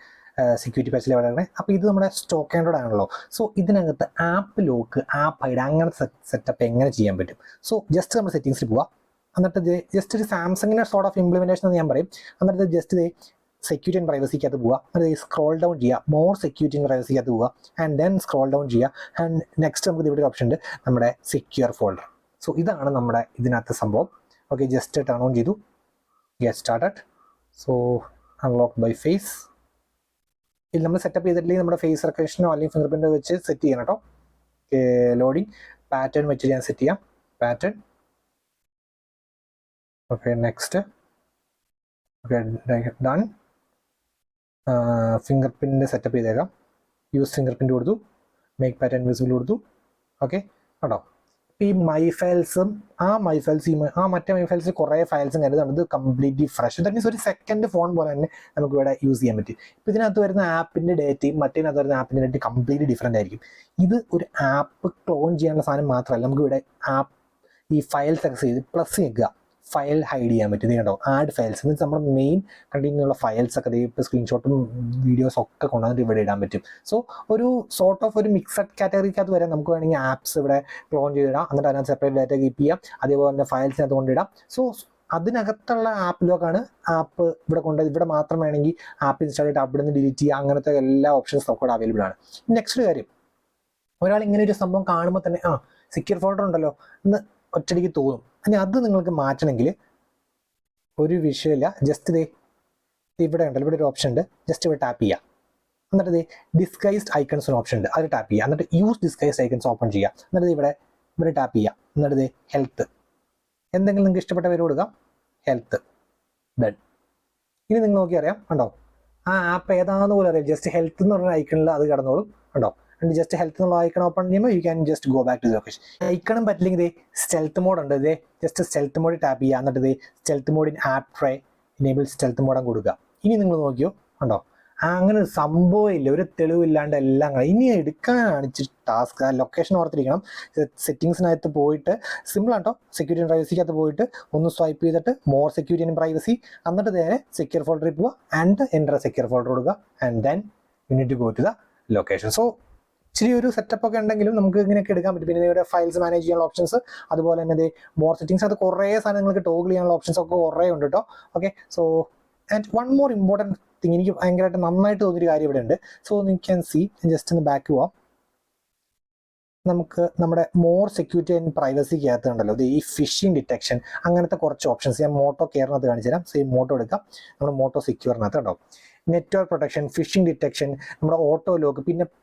security പാച്ചിൽ അവിടെ. അപ്പോൾ ഇത് നമ്മുടെ സ്റ്റോക്ക് ആൻഡ്രോയിഡ് ആണല്ലോ. സോ ഇതിനകത്ത് ആപ്പ് ലോക്ക്, ആപ്പ് ഹൈഡ് അങ്ങനത്തെ സെറ്റപ്പ് എങ്ങനെ ചെയ്യാൻ പറ്റും? സോ ജസ്റ്റ് നമ്മൾ സെറ്റിങ്സിൽ പോവാം. എന്നിട്ട് ജസ്റ്റ് ഒരു സാംസങ്ങിൻ്റെ സോർട്ട് ഓഫ് ഇംപ്ലിമെൻറ്റേഷൻ എന്ന് ഞാൻ പറയും. എന്നിട്ട് ജസ്റ്റ് സെക്യൂരിറ്റി ആൻഡ് പ്രൈവസിക്കകത്ത് പോവുക. എന്നിട്ട് സ്ക്രോൾ ഡൗൺ ചെയ്യുക, മോർ സെക്യൂരിറ്റി ആൻഡ് പ്രൈവസിക്കകത്ത് പോവുക. ആൻഡ് ദെൻ സ്ക്രോൾ ഡൗൺ ചെയ്യുക. ആൻഡ് നെക്സ്റ്റ് നമുക്ക് ഇവിടെ ഒരു ഓപ്ഷൻ ഉണ്ട്, നമ്മുടെ സെക്യൂർ ഫോൾഡർ. സോ ഇതാണ് നമ്മുടെ ഇതിനകത്ത് സംഭവം. ഓക്കെ, ജസ്റ്റ് ടേൺ ഓൺ ചെയ്തു, get started. So unlock by face. ഇത് നമ്മൾ സെറ്റപ്പ് ചെയ്തിട്ടില്ലെങ്കിൽ നമ്മുടെ ഫേസ് റെക്കഗ്നിഷനോ അല്ലെങ്കിൽ ഫിംഗർ പ്രിൻ്റോ വെച്ച് സെറ്റ് ചെയ്യണം കേട്ടോ. ലോഡിങ് പാറ്റേൺ വെച്ച് ഞാൻ സെറ്റ് ചെയ്യാം. Pattern. Okay, next. Okay, done. Finger print setup ചെയ്തേക്കാം. യൂസ് ഫിംഗർ പ്രിൻ്റ് കൊടുത്തു, മേക്ക് പാറ്റേൺ വിസിബിൾ കൊടുത്തു. ഓക്കെ, കേട്ടോ. ഈ മൈ ഫയൽസും മറ്റേ മൈ ഫയൽസിൽ കുറേ ഫയൽസും കരുതുന്നത്, ഇത് കംപ്ലീറ്റ്ലി ഫ്രഷ്. ദാറ്റ് മീൻസ് ഒരു സെക്കൻഡ് ഫോൺ പോലെ തന്നെ നമുക്ക് ഇവിടെ യൂസ് ചെയ്യാൻ പറ്റും. ഇപ്പോൾ ഇതിനകത്ത് വരുന്ന ആപ്പിൻ്റെ ഡേറ്റയും മറ്റേതിനകത്ത് വരുന്ന ആപ്പിൻ്റെ ഡേറ്റയും കംപ്ലീറ്റ്ലി ഡിഫറൻ്റ് ആയിരിക്കും. ഇത് ഒരു ആപ്പ് ക്ലോൺ ചെയ്യാനുള്ള സാധനം മാത്രമല്ല, നമുക്ക് ഇവിടെ ആപ്പ് ഈ ഫയൽസ് ഒക്കെ ചെയ്ത് പ്ലസ് നിൽക്കുക, ഫയൽ ഹൈഡ് ചെയ്യാൻ പറ്റും. കണ്ടോ, ആഡ് ഫയൽസ് മീൻസ് നമ്മുടെ മെയിൻ കണ്ടിന്യൂള്ള ഫയൽസ് ഒക്കെ ഇപ്പോൾ സ്ക്രീൻഷോട്ടും വീഡിയോസും ഒക്കെ കൊണ്ടുവന്നിട്ട് ഇവിടെ ഇടാൻ പറ്റും. സോ ഒരു സോർട്ട് ഓഫ് ഒരു മിക്സഡ് കാറ്റഗറിക്കകത്ത് വരെ നമുക്ക് വേണമെങ്കിൽ ആപ്സ് ഇവിടെ ക്ലോൺ ചെയ്തിടാം. എന്നിട്ട് അതിനകത്ത് സെപ്പറേറ്റ് ഡാറ്റ കീപ്പ് ചെയ്യാം. അതേപോലെ തന്നെ ഫയൽസിനകത്ത് കൊണ്ടിടാം. സോ അതിനകത്തുള്ള ആപ്പ് ലോക്കാണ്. ആപ്പ് ഇവിടെ മാത്രം വേണമെങ്കിൽ ആപ്പ് ഇൻസ്റ്റാൾ ചെയ്തിട്ട് അവിടെ നിന്ന് ഡിലീറ്റ് ചെയ്യുക. അങ്ങനത്തെ എല്ലാ ഓപ്ഷൻസ് നമുക്ക് അവൈലബിൾ ആണ്. നെക്സ്റ്റ് കാര്യം, ഒരാൾ ഇങ്ങനെ ഒരു സംഭവം കാണുമ്പോൾ തന്നെ സെക്യൂർ ഫോൾഡർ ഉണ്ടല്ലോ എന്ന് ഒറ്റടിക്ക് തോന്നും. ഇനി അത് നിങ്ങൾക്ക് മാറ്റണമെങ്കിൽ ഒരു വിഷയമില്ല. ജസ്റ്റ് ഇവിടെ ഉണ്ടല്ലോ, ഇവിടെ ഒരു ഓപ്ഷൻ ഉണ്ട്. ജസ്റ്റ് ഇവിടെ ടാപ്പ് ചെയ്യുക. എന്നിട്ട് ഡിസ്ഗൈസ്ഡ് ഐക്കൺസ് ഒരു ഓപ്ഷൻ ഉണ്ട്, അത് ടാപ്പ് ചെയ്യുക. എന്നിട്ട് യൂസ് ഡിസ്ഗൈസ്ഡ് ഐക്കൺസ് ഓപ്പൺ ചെയ്യുക. എന്നിട്ട് ഇവിടെ ടാപ്പ് ചെയ്യുക. എന്നിട്ട് ഹെൽത്ത്, എന്തെങ്കിലും നിങ്ങൾക്ക് ഇഷ്ടപ്പെട്ട പേര് കൊടുക്കാം. Health done. ഇനി നിങ്ങൾ നോക്കി അറിയാം കണ്ടോ, ആ ആപ്പ് ഏതാണെന്ന് പോലും അറിയാം. ജസ്റ്റ് ഹെൽത്ത് എന്ന് പറഞ്ഞ ഐക്കണിൽ അത് കിടന്നോളും കണ്ടോ. ആൻഡ് ജസ്റ്റ് ഹെൽത്ത് എന്നുള്ള ഐക്കൺ ഓപ്പൺ ചെയ്യുമ്പോൾ you can just go back to location. ഐക്കണും പറ്റില്ലെങ്കിൽ ഇതേ സ്റ്റെൽത്ത് മോഡ് ഉണ്ട്. ഇതേ ജസ്റ്റ് സ്റ്റെൽത്ത് മോഡ് ടാപ്പ് ചെയ്യുക, എന്നിട്ട് ഇതേ stealth mode in app try enable stealth മോഡും കൊടുക്കുക. ഇനി നിങ്ങൾ നോക്കിയോ കണ്ടോ, അങ്ങനെ ഒരു സംഭവം ഇല്ല, ഒരു തെളിവില്ലാണ്ട് എല്ലാം ഇനി എടുക്കാനാണ് ഇച്ചിരി ടാസ്ക്. ആ ലൊക്കേഷൻ ഓർത്തിരിക്കണം. സെറ്റിങ്സിനകത്ത് പോയിട്ട് സിമ്പിൾ ആട്ടോ, സെക്യൂരിറ്റി ആൻഡ് പ്രൈവസിക്കകത്ത് പോയിട്ട് ഒന്ന് സ്വൈപ്പ് ചെയ്തിട്ട് മോർ സെക്യൂരിറ്റി ആൻഡ് പ്രൈവസി, എന്നിട്ട് നേരെ സെക്യൂർ ഫോൾഡറിൽ പോവുക ആൻഡ് എൻ്റർ സെക്യൂർ ഫോൾഡർ കൊടുക്കുക and then you need to go to the location. So ഇച്ചിരി ഒരു സെറ്റപ്പ് ഒക്കെ ഉണ്ടെങ്കിലും നമുക്ക് ഇങ്ങനെയൊക്കെ എടുക്കാൻ പറ്റും. പിന്നെ ഇവിടെ ഫയൽസ് മാനേജ് ചെയ്യാനുള്ള ഓപ്ഷൻസ്, അതുപോലെ തന്നെ മോർ സെറ്റിങ്സ്, അത് കുറേ സാധനങ്ങൾക്ക് ടോഗിൾ ചെയ്യാനുള്ള ഓപ്ഷൻസ് ഒക്കെ കുറേ ഉണ്ട് കേട്ടോ. Okay, so and one more important thing, എനിക്ക് ഭയങ്കരമായിട്ട് നന്നായിട്ട് തോന്നിയൊരു കാര്യം ഇവിടെ ഉണ്ട്. So you can see, just ഒന്ന് ബാക്ക് പോവാം. നമുക്ക് നമ്മുടെ മോർ സെക്യൂരിറ്റി ആൻഡ് പ്രൈവസിക്കകത്ത് ഉണ്ടല്ലോ ഇത് ഈ ഫിഷിംഗ് ഡിറ്റക്ഷൻ അങ്ങനത്തെ കുറച്ച് ഓപ്ഷൻസ് ഞാൻ മോട്ടോ കെയറിനകത്ത് കാണിച്ചു തരാം. സോ ഈ മോട്ടോ എടുക്കാം, നമ്മുടെ മോട്ടോ സെക്യൂറിനകത്ത് ഉണ്ടാവും നെറ്റ്വർക്ക് പ്രൊട്ടക്ഷൻ, ഫിഷിംഗ് ഡിറ്റക്ഷൻ, നമ്മുടെ ഓട്ടോ ലോക്ക്,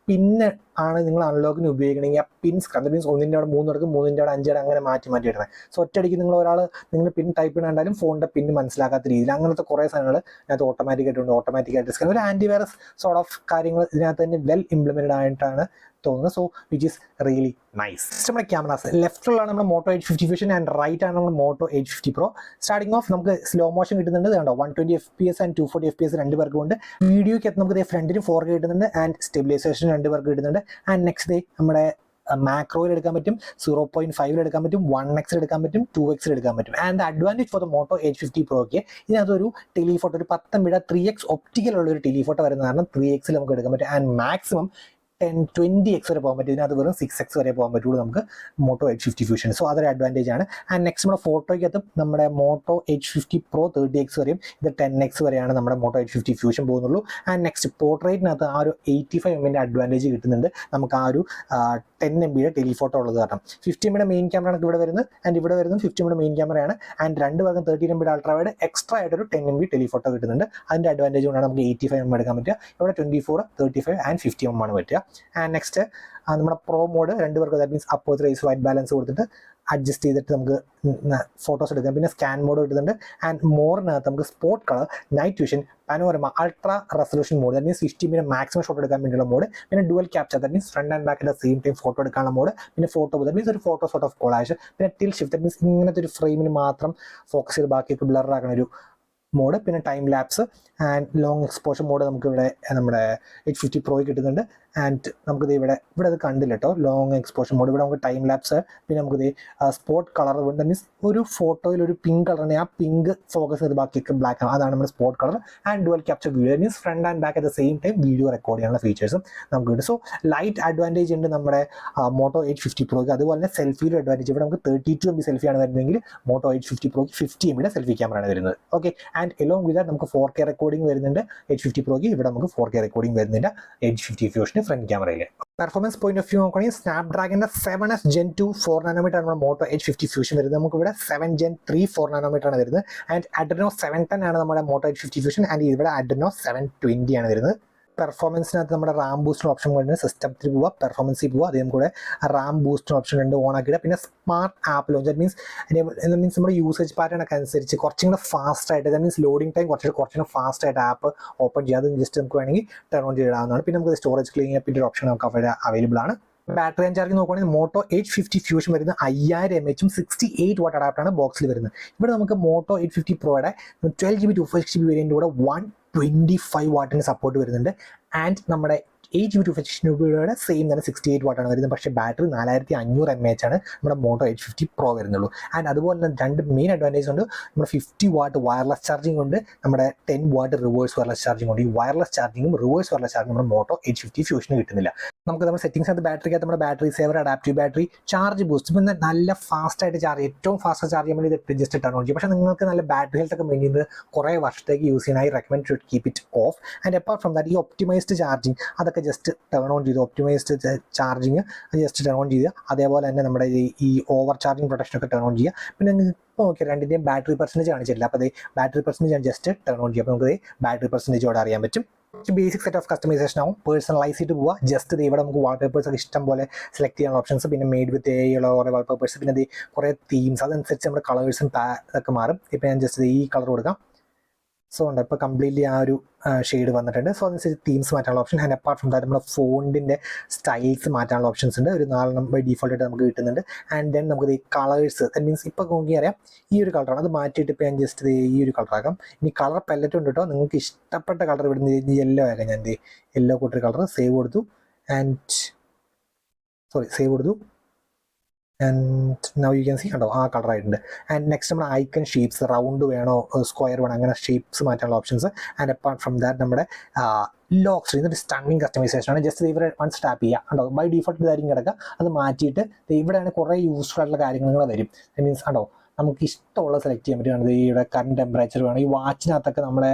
പിന്നെ ആണ് നിങ്ങൾ അൺലോക്കിന് ഉപയോഗിക്കണമെങ്കിൽ ആ പിൻ സ്ക്രാൻ മീൻസ് ഒന്നിൻ്റെ അവിടെ 3 എടുക്കും, 3ൻ്റെ അവിടെ 5 അങ്ങനെ മാറ്റി ഇടുന്നത്. സോ ഒറ്റയടിക്ക് നിങ്ങൾ നിങ്ങൾ പിൻ ടൈപ്പ് ചെയ്യണ്ടാലും ഫോണിൻ്റെ പിൻ മനസ്സിലാക്കാത്ത രീതിയിൽ അങ്ങനത്തെ കുറേ സാധനങ്ങൾ ഇതിനകത്ത് ഓട്ടോമാറ്റിക്കായിട്ടുണ്ട്. ഓട്ടോമാറ്റിക്കായിട്ട് സ്കാൻ, ഒരു ആൻറ്റിവൈറസ് സോർട്ട് ഓഫ് കാര്യങ്ങൾ ഇതിനകത്ത് തന്നെ വെൽ ഇംപ്ലിമെൻറ്റഡ് ആയിട്ടാണ് തോന്നുന്നത്. So which is really nice. നമ്മുടെ ക്യാമറാസ് ലെഫ്റ്റിലാണ് നമ്മുടെ Moto H50 fusion and right ആണ് നമ്മുടെ Moto H50 Pro. Starting off നമുക്ക് സ്ലോ മോഷൻ കിട്ടുന്നുണ്ട് കണ്ടോ, 120 FPS ആൻഡ് 240 FPS രണ്ട് പേർക്കും ഉണ്ട്. വീഡിയോയ്ക്ക് നമുക്ക് ഫ്രണ്ടിന് 4K കിട്ടുന്നുണ്ട് ആൻഡ് സ്റ്റെബിലൈസേഷൻ 2 പേർക്ക് കിട്ടുന്നുണ്ട്. ആൻഡ് നെക്സ്റ്റ് നമ്മുടെ മാക്രോയിൽ എടുക്കാൻ പറ്റും, 0.5 എടുക്കാൻ പറ്റും, 1x എടുക്കാൻ പറ്റും, 2x എടുക്കാൻ പറ്റും. And the advantage for the Moto H50 Proക്ക് ഇതിനകത്തൊരു ടെലിഫോട്ടോ, ഒരു 10 3x ഒപ്റ്റിക്കൽ ഉള്ള ഒരു ടെലിഫോട്ടോ വരുന്ന കാരണം 3x നമുക്ക് എടുക്കാൻ പറ്റും. ആൻഡ് മാക്സിമം 10-20x വരെ പോകാൻ പറ്റും. ഇതിനകത്ത് വെറും 6x വരെ പോകാൻ പറ്റുള്ളൂ നമുക്ക് മോട്ടോ H50 ഫ്യൂഷൻ. സോ അതൊരു അഡ്വാൻറ്റേജ് ആണ്. ആൻഡ് നെക്സ്റ്റ് നമ്മുടെ ഫോട്ടോയ്ക്കകത്ത് നമ്മുടെ മോട്ടോ H50 Pro 30x വരെയും ഇത് 10x വരെയാണ് നമ്മുടെ മോട്ടോ H50 ഫ്യൂഷൻ പോകുന്നുള്ളൂ. ആൻഡ് നെക്സ്റ്റ് പോർട്രേറ്റിനകത്ത് ആ ഒരു 85 mm അഡ്വാൻറ്റേജ് കിട്ടുന്നുണ്ട് നമുക്ക് ആ ഒരു 10 MB ടെലിഫോട്ടോ ഉള്ളത് കാരണം. 50 MB മെയിൻ ക്യാമറ ഇവിടെ വരുന്നത് ആൻഡ് ഇവിടെ വരുന്നത് 50 MB മെയിൻ ക്യാമറയാണ്. ആൻഡ് രണ്ട് പേർക്കും 13 MB അൾട്രാ വൈഡ് എക്സ്ട്രാ ആയിട്ടൊരു 10 MB ടെലിഫോട്ടോ കിട്ടുന്നുണ്ട്. അതിൻ്റെ അഡ്വാൻറ്റേജ് കൊണ്ടാണ് നമുക്ക് 85 mm എടുക്കാൻ പറ്റുക. ഇവിടെ 24, 35 ആൻഡ് 50 mm ആണ് പറ്റുക. ആൻഡ് നെക്സ്റ്റ് നമ്മുടെ പ്രോ മോഡ് 2 പേർക്ക്, ദാറ്റ് മീൻസ് അപ്പോ റേസ് വൈറ്റ് ബാലൻസ് കൊടുത്തിട്ട് അഡ്ജസ്റ്റ് ചെയ്തിട്ട് നമുക്ക് ഫോട്ടോസ് എടുക്കാം. പിന്നെ സ്കാൻ മോഡ് കിട്ടുന്നുണ്ട്. ആൻഡ് മോറിനകത്ത് നമുക്ക് spot colour, night vision, panorama, ultra resolution mode, that means 50 mm maximum shot എടുക്കാൻ വേണ്ടിയുള്ള മോഡ്. പിന്നെ dual capture, that means front and back at the same time photo എടുക്കാനുള്ള മോഡ്. പിന്നെ ഫോട്ടോ, ദാറ്റ് മീൻസ് ഒരു photo sort of collage. പിന്നെ till shift, that means ഇങ്ങനത്തെ ഒരു ഫ്രെയിമിന് മാത്രം ഫോക്കസ് ചെയ്ത് ബാക്കിയൊക്കെ ബ്ലർ ആക്കുന്ന ഒരു മോഡ്. പിന്നെ time lapse and long exposure mode നമുക്ക് ഇവിടെ നമ്മുടെ H50 Pro കിട്ടുന്നുണ്ട്. ആൻഡ് നമുക്കിത് ഇവിടെ അത് കണ്ടില്ല കേട്ടോ, ലോങ് എക്സ്പോഷർ മോഡ്. ഇവിടെ നമുക്ക് ടൈം ലാപ്സ്, പിന്നെ നമുക്കിത് സ്പോട്ട് കളർ, ദാറ്റ് മീൻസ് ഒരു ഫോട്ടോയിൽ ഒരു പിങ്ക് കളറിനെ ആ പിങ്ക് ഫോക്കസ് ചെയ്ത് ബാക്കിയൊക്കെ ബ്ലാക്ക് ആണ്, അതാണ് നമ്മുടെ spot colour. And dual capture video, means front and back at the same time video record ചെയ്യാനുള്ള ഫീച്ചേഴ്സും നമുക്ക് കിട്ടും. സോ ലൈറ്റ് അഡ്വാൻറ്റേജ് ഉണ്ട് നമ്മുടെ മോട്ടോ H50 Proക്ക്. അതുപോലെ തന്നെ സെൽഫിയുടെ അഡ്വാൻറ്റേജ്, ഇവിടെ നമുക്ക് 32 MB സെൽഫിയാണ് വരുന്നതെങ്കിൽ മോട്ടോ H50 Proക്ക് 50 MB സെൽഫി ക്യാമറയാണ് വരുന്നത്. Okay, and along with that നമുക്ക് 4K റെക്കോർഡിംഗ് വരുന്നുണ്ട് H50 Proക്ക്. ഇവിടെ നമുക്ക് 4K റെക്കോർഡിംഗ് വരുന്നില്ല H50 ഫ്യൂഷന് ഫ്രണ്ട് ക്യാമറയിൽ. പെർഫോമൻസ് പോയിന്റ് ഓഫ് വ്യൂ നോക്കുകയാണെങ്കിൽ സ്നാപ്ഡ്രാഗന്റെ 7S Gen 2 4 nm ആണ് നമ്മുടെ മോട്ടോ H50 ഫ്യൂഷൻ വരുന്നത്. നമുക്ക് ഇവിടെ 7 Gen 3 4 nm ആണ് വരുന്നത്. ആൻഡ് അഡ്രനോ 710 ആണ് നമ്മുടെ മോട്ടോ H50 ഫ്യൂഷൻ. ആൻഡ് ഇവിടെ അഡ്രനോ 720 ആണ് വരുന്നത്. പെർഫോമൻസിനകത്ത് നമ്മുടെ റാം ബൂസ്റ്റർ ഓപ്ഷൻ വരുന്നത് സിസ്റ്റത്തിൽ പോവുക, പെർഫോമൻസിൽ പോവുക, അതേ കൂടെ റാം ബൂസ്റ്റർ ഓപ്ഷൻ ഉണ്ട് ഓൺ ആക്കിയിട്ട്. പിന്നെ smart app launch, that means നമ്മുടെ യൂസേജ് പാറ്റേൺ ഒക്കെ അനുസരിച്ച് കുറച്ചും കൂടെ ഫാസ്റ്റ് ആയിട്ട്, ദാറ്റ് മീൻസ് ലോഡിംഗ് ടൈം കുറച്ചുകൂടെ ഫാസ്റ്റ് ആയിട്ട് ആപ്പ് ഓപ്പൺ ചെയ്യുക. അത് ജസ്റ്റ് നമുക്ക് വേണമെങ്കിൽ ടേൺ ഓൺ ചെയ്യാവുന്നതാണ്. പിന്നെ നമുക്ക് സ്റ്റോറേജ് ക്ലീൻ അപ്പിൻ്റെ ഒരു ഓപ്ഷൻ നമുക്ക് അവിടെ അവൈലബിൾ ആണ്. ബാറ്ററി ആൻഡ് ചാർജ് നോക്കുകയാണെങ്കിൽ മോട്ടോ H50 ഫ്യൂഷൻ വരുന്നത് 5000 mAh 68 വാട്ട് അഡാപ്റ്ററാണ് ബോക്സിൽ വരുന്നത്. ഇവിടെ നമുക്ക് motto H50 Proയുടെ 12GB 256GB variant കൂടെ 125 വാട്ടിന് സപ്പോർട്ട് വരുന്നുണ്ട്. ആൻഡ് നമ്മുടെ 8GB 256GB സെയിം തന്നെ 68 വാട്ടാണ് വരുന്നത്. പക്ഷേ ബാറ്ററി 4500 mAh ആണ് നമ്മുടെ മോട്ടോ H50 Pro വരുന്നുള്ളൂ. ആൻഡ് അതുപോലെ തന്നെ രണ്ട് മെയിൻ അഡ്വാൻറ്റേജ് ഉണ്ട്. നമ്മുടെ 50 വാട്ട് വയർലെസ് ചാർജിങ് ഉണ്ട്, നമ്മുടെ 10 വാട്ട് റിവേഴ്സ് വയർലെസ് ചാർജിങ് ഉണ്ട്. ഈ വയർലെസ് ചാർജിങ്ങും റിവേഴ്സ് വയർലെസ് ചാർജിങ്ങും നമ്മുടെ മോട്ടോ H50 ഫ്യൂഷന് കിട്ടുന്നില്ല. നമുക്ക് നമ്മുടെ സെറ്റിംഗ്സിനകത്ത് ബാറ്ററിക്കകത്ത് നമ്മുടെ battery saver, adaptive battery, charge boost, പിന്നെ നല്ല ഫാസ്റ്റായിട്ട് ചാർജ്, ഏറ്റവും ഫാസ്റ്റ് ചാർജ് ചെയ്യാൻ വേണ്ടി ഇത് ജസ്റ്റ് ടേൺ ഓൺ ചെയ്യും. പക്ഷേ നിങ്ങൾക്ക് നല്ല ബാറ്ററി ഹെൽത്ത് ഒക്കെ മെയിൻ ചെയ്ത് കുറേ വർഷത്തേക്ക് യൂസ് ചെയ്യാൻ I recommend to keep it off. And apart from that ഈ ഒപ്റ്റിമൈസ്ഡ് ചാർജിങ് അതൊക്കെ ജസ്റ്റ് ടേൺ ഓൺ ചെയ്ത്, optimised charging just turn on ചെയ്യുക. അതേപോലെ തന്നെ നമ്മുടെ ഈ ഓവർ ചാർജിങ് പ്രൊട്ടക്ഷനൊക്കെ ടേൺ ഓൺ ചെയ്യുക. പിന്നെ നിങ്ങൾക്ക് ഇപ്പോൾ നോക്കിയാൽ രണ്ടിൻ്റെയും ബാറ്ററി പെർസെൻറ്റേജ് കാണിച്ചിട്ടില്ല. അപ്പോൾ അതേ battery percentage just turn on ചെയ്യുക. അപ്പോൾ നമുക്ക് ബാറ്ററി പെർസെൻറ്റേജോടെ അറിയാൻ പറ്റും. ബേസിക് സെറ്റ് ഓഫ് കസ്റ്റമൈസേഷൻ ആവും. പേഴ്സണലൈസ് ചെയ്ത് പോവുക. ജസ്റ്റ് ഇവിടെ നമുക്ക് വാൾപേപ്പേഴ്സ് ഒക്കെ ഇഷ്ടം പോലെ സെലക്ട് ചെയ്യാനുള്ള ഓപ്ഷൻസ്, പിന്നെ മെയ്ഡ് വിത്ത് AI ഉള്ള കുറേ വാൾപേപ്പേഴ്സ്, പിന്നെ ഇത് കുറേ തീംസ്, അതനുസരിച്ച് നമ്മുടെ കളേഴ്സും ഒക്കെ മാറും. ഇപ്പോൾ ഞാൻ ജസ്റ്റ് ഈ കളർ കൊടുക്കാം. സോ ഉണ്ട് ഇപ്പോൾ കംപ്ലീറ്റ്ലി ആ ഒരു ഷെയ്ഡ് വന്നിട്ടുണ്ട്. സോ അതനുസരിച്ച് തീംസ് മാറ്റാനുള്ള option. And apart from that നമ്മുടെ ഫോണ്ടിൻ്റെ സ്റ്റൈൽസ് മാറ്റാനുള്ള ഓപ്ഷൻസ് ഉണ്ട്. ഒരു 4 ബൈ ഡീഫോൾട്ട് ആയിട്ട് നമുക്ക് കിട്ടുന്നുണ്ട്. ആൻഡ് ദെൻ നമുക്ക് ഈ കളേഴ്സ്, ദാറ്റ് മീൻസ് ഇപ്പോൾ നോക്കി അറിയാം ഈ ഒരു കളറാണ്, അത് മാറ്റിയിട്ട് ഇപ്പോൾ ഞാൻ ജസ്റ്റ് ഈ ഒരു കളറാക്കാം. ഇനി കളർ പെല്ലറ്റ് ഉണ്ട് കേട്ടോ, നിങ്ങൾക്ക് ഇഷ്ടപ്പെട്ട കളർ ഇവിടുന്ന് യെല്ലോ ആക്കാം. ഞാൻ യെല്ലോ കൂട്ടൊരു കളർ സേവ് കൊടുത്തു. സേവ് കൊടുത്തു. And now you can C കണ്ടോ ആ കളർ ആയിട്ടുണ്ട്. ആൻഡ് നെക്സ്റ്റ് നമ്മുടെ ഐക്കൺ ഷേപ്സ്, റൗണ്ട് വേണോ സ്ക്വയർ വേണോ അങ്ങനെ ഷേപ്സ് മാറ്റാനുള്ള options. And apart from that നമ്മുടെ ലോക്ക് സ്ക്രീൻ, ഒരു സ്റ്റണ്ണിങ് കസ്റ്റമൈസേഷൻ ആണ്. ജസ്റ്റ് ഇവിടെ വൺസ് ടാപ്പ് ചെയ്യുക കണ്ടോ, ബൈ ഡീഫോൾട്ട് ഇതായിരിക്കും കിടക്കുക. അത് മാറ്റിയിട്ട് ഇവിടെയാണ് കുറേ യൂസ്ഫുൾ ആയിട്ടുള്ള കാര്യങ്ങൾ വരും. ദാറ്റ് മീൻസ് കണ്ടോ നമുക്ക് ഇഷ്ടമുള്ള സെലക്ട് ചെയ്യാൻ പറ്റുകയാണ്. ഇവിടെ കറണ്ട് ടെമ്പറേച്ചർ വേണം, ഈ വാച്ചിനകത്തൊക്കെ നമ്മളെ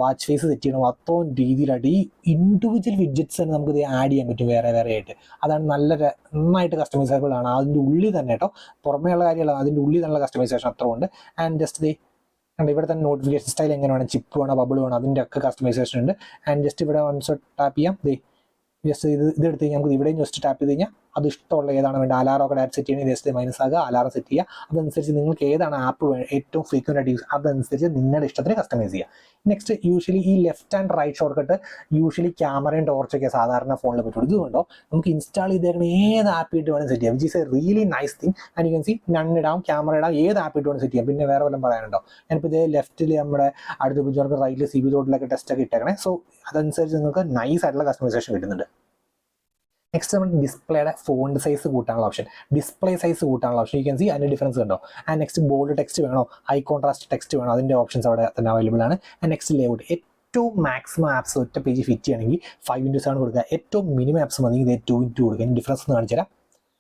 വാച്ച് ഫേസ് സെറ്റ് ചെയ്യണം, അത്രയും രീതിയിലായിട്ട് ഈ ഇൻഡിവിജ്വൽ വിഡ്ജറ്റ്സ് തന്നെ നമുക്ക് ഇത് ആഡ് ചെയ്യാൻ പറ്റും വേറെ വേറെ ആയിട്ട്. അതാണ് നന്നായിട്ട് കസ്റ്റമൈസബിൾ ആണ് അതിൻ്റെ ഉള്ളിൽ തന്നെ കേട്ടോ, പുറമേയുള്ള കാര്യമല്ല, അതിൻ്റെ ഉള്ളിൽ നല്ല കസ്റ്റമൈസേഷൻ അത്ര ഉണ്ട്. ആൻഡ് ജസ്റ്റ് കണ്ട് ഇവിടെ തന്നെ നോട്ടിഫിക്കേഷൻ സ്റ്റൈൽ എങ്ങനെ വേണം, ചിപ്പ് വേണോ ബബിൾ വേണോ, അതിൻ്റെ ഒക്കെ കസ്റ്റമൈസേഷൻ ഉണ്ട്. ആൻഡ് ജസ്റ്റ് ഇവിടെ വൺസ് ടാപ്പ് ചെയ്യാം. ജസ്റ്റ് ഇതെടുത്ത് കഴിഞ്ഞാൽ നമുക്ക് ഇവിടെയും ജസ്റ്റ് ടാപ്പ് ചെയ്ത് കഴിഞ്ഞാൽ അത് ഇഷ്ടമുള്ള ഏതാണ് വേണ്ടത്, അലാറം ഒക്കെ ഡയറക്റ്റ് സെറ്റ് ചെയ്യണമെങ്കിൽ ജസ്റ്റ് മൈനസ് ആകുക, അലാറം സെറ്റ് ചെയ്യുക. അതനുസരിച്ച് നിങ്ങൾക്ക് ഏതാണ് ആപ്പ് ഏറ്റവും ഫ്രീക്വൻ്റ് ആയിട്ട് യൂസ്, അതനുസരിച്ച് നിങ്ങളുടെ ഇഷ്ടത്തിന് കസ്റ്റമൈസ് ചെയ്യുക. നെക്സ്റ്റ് യൂഷ്വലി ഈ left and write short cut usually ക്യാമറയും ടോർച്ചൊക്കെ സാധാരണ ഫോണിൽ പറ്റുള്ളൂ. ഇതുകൊണ്ടോ നമുക്ക് ഇൻസ്റ്റാൾ ചെയ്തേക്കുന്ന ഏത് ആപ്പ് ഇട്ട് വേണം സെറ്റ് ചെയ്യാം, which is A really nice thing. And you can C ഇടാം, ക്യാമറ ഇടാം, ഏത് ആപ്പ് ഇട്ട് വേണം സെറ്റ് ചെയ്യാം. പിന്നെ വേറെ വല്ലതും പറയാനുണ്ടോ, ഞാനിപ്പോൾ ഇതേ ലെഫ്റ്റിൽ നമ്മുടെ അടുത്ത പിക്ചർക്ക് റൈറ്റിൽ CB റോഡിലൊക്കെ ടെസ്റ്റ് ഒക്കെ ഇട്ടേക്കണേ. സോ അതനുസരിച്ച് നിങ്ങൾക്ക് നൈസ് ആയിട്ടുള്ള കസ്റ്റമൈസേഷൻ കിട്ടുന്നുണ്ട്. നെക്സ്റ്റ് നമ്മൾ ഡിസ്പ്ലേയുടെ ഫോണ്ട് സൈസ് കൂട്ടാനുള്ള ഓപ്ഷൻ, ഡിസ്പ്ലേ സൈസ് കൂട്ടാനുള്ള ഓപ്ഷൻ. യു ക്യാൻ സി അതിൻ്റെ ഡിഫറൻസ് കണ്ടോ. ആൻഡ് നെക്സ്റ്റ് ബോൾഡ് ടെക്സ്റ്റ് വേണോ, ഹൈ കോൺട്രാസ്റ്റ് ടെക്സ്റ്റ് വേണോ, അതിൻ്റെ ഓപ്ഷൻസ് അവിടെ തന്നെ അവൈലബിൾ ആണ്. ആൻഡ് നെക്സ്റ്റ് ലേഔട്ട്, ഏറ്റവും മാക്സിമം ആപ്സ് ഒറ്റ പേജ് ഫിറ്റ് ചെയ്യണമെങ്കിൽ 5:7 കൊടുക്കുക, ഏറ്റവും മിനിമം ആപ്സ് മതി ഇത് 2:2 കൊടുക്കുക. അതിന് ഡിഫറൻസ് ഒന്ന് കാണിച്ചു തരാം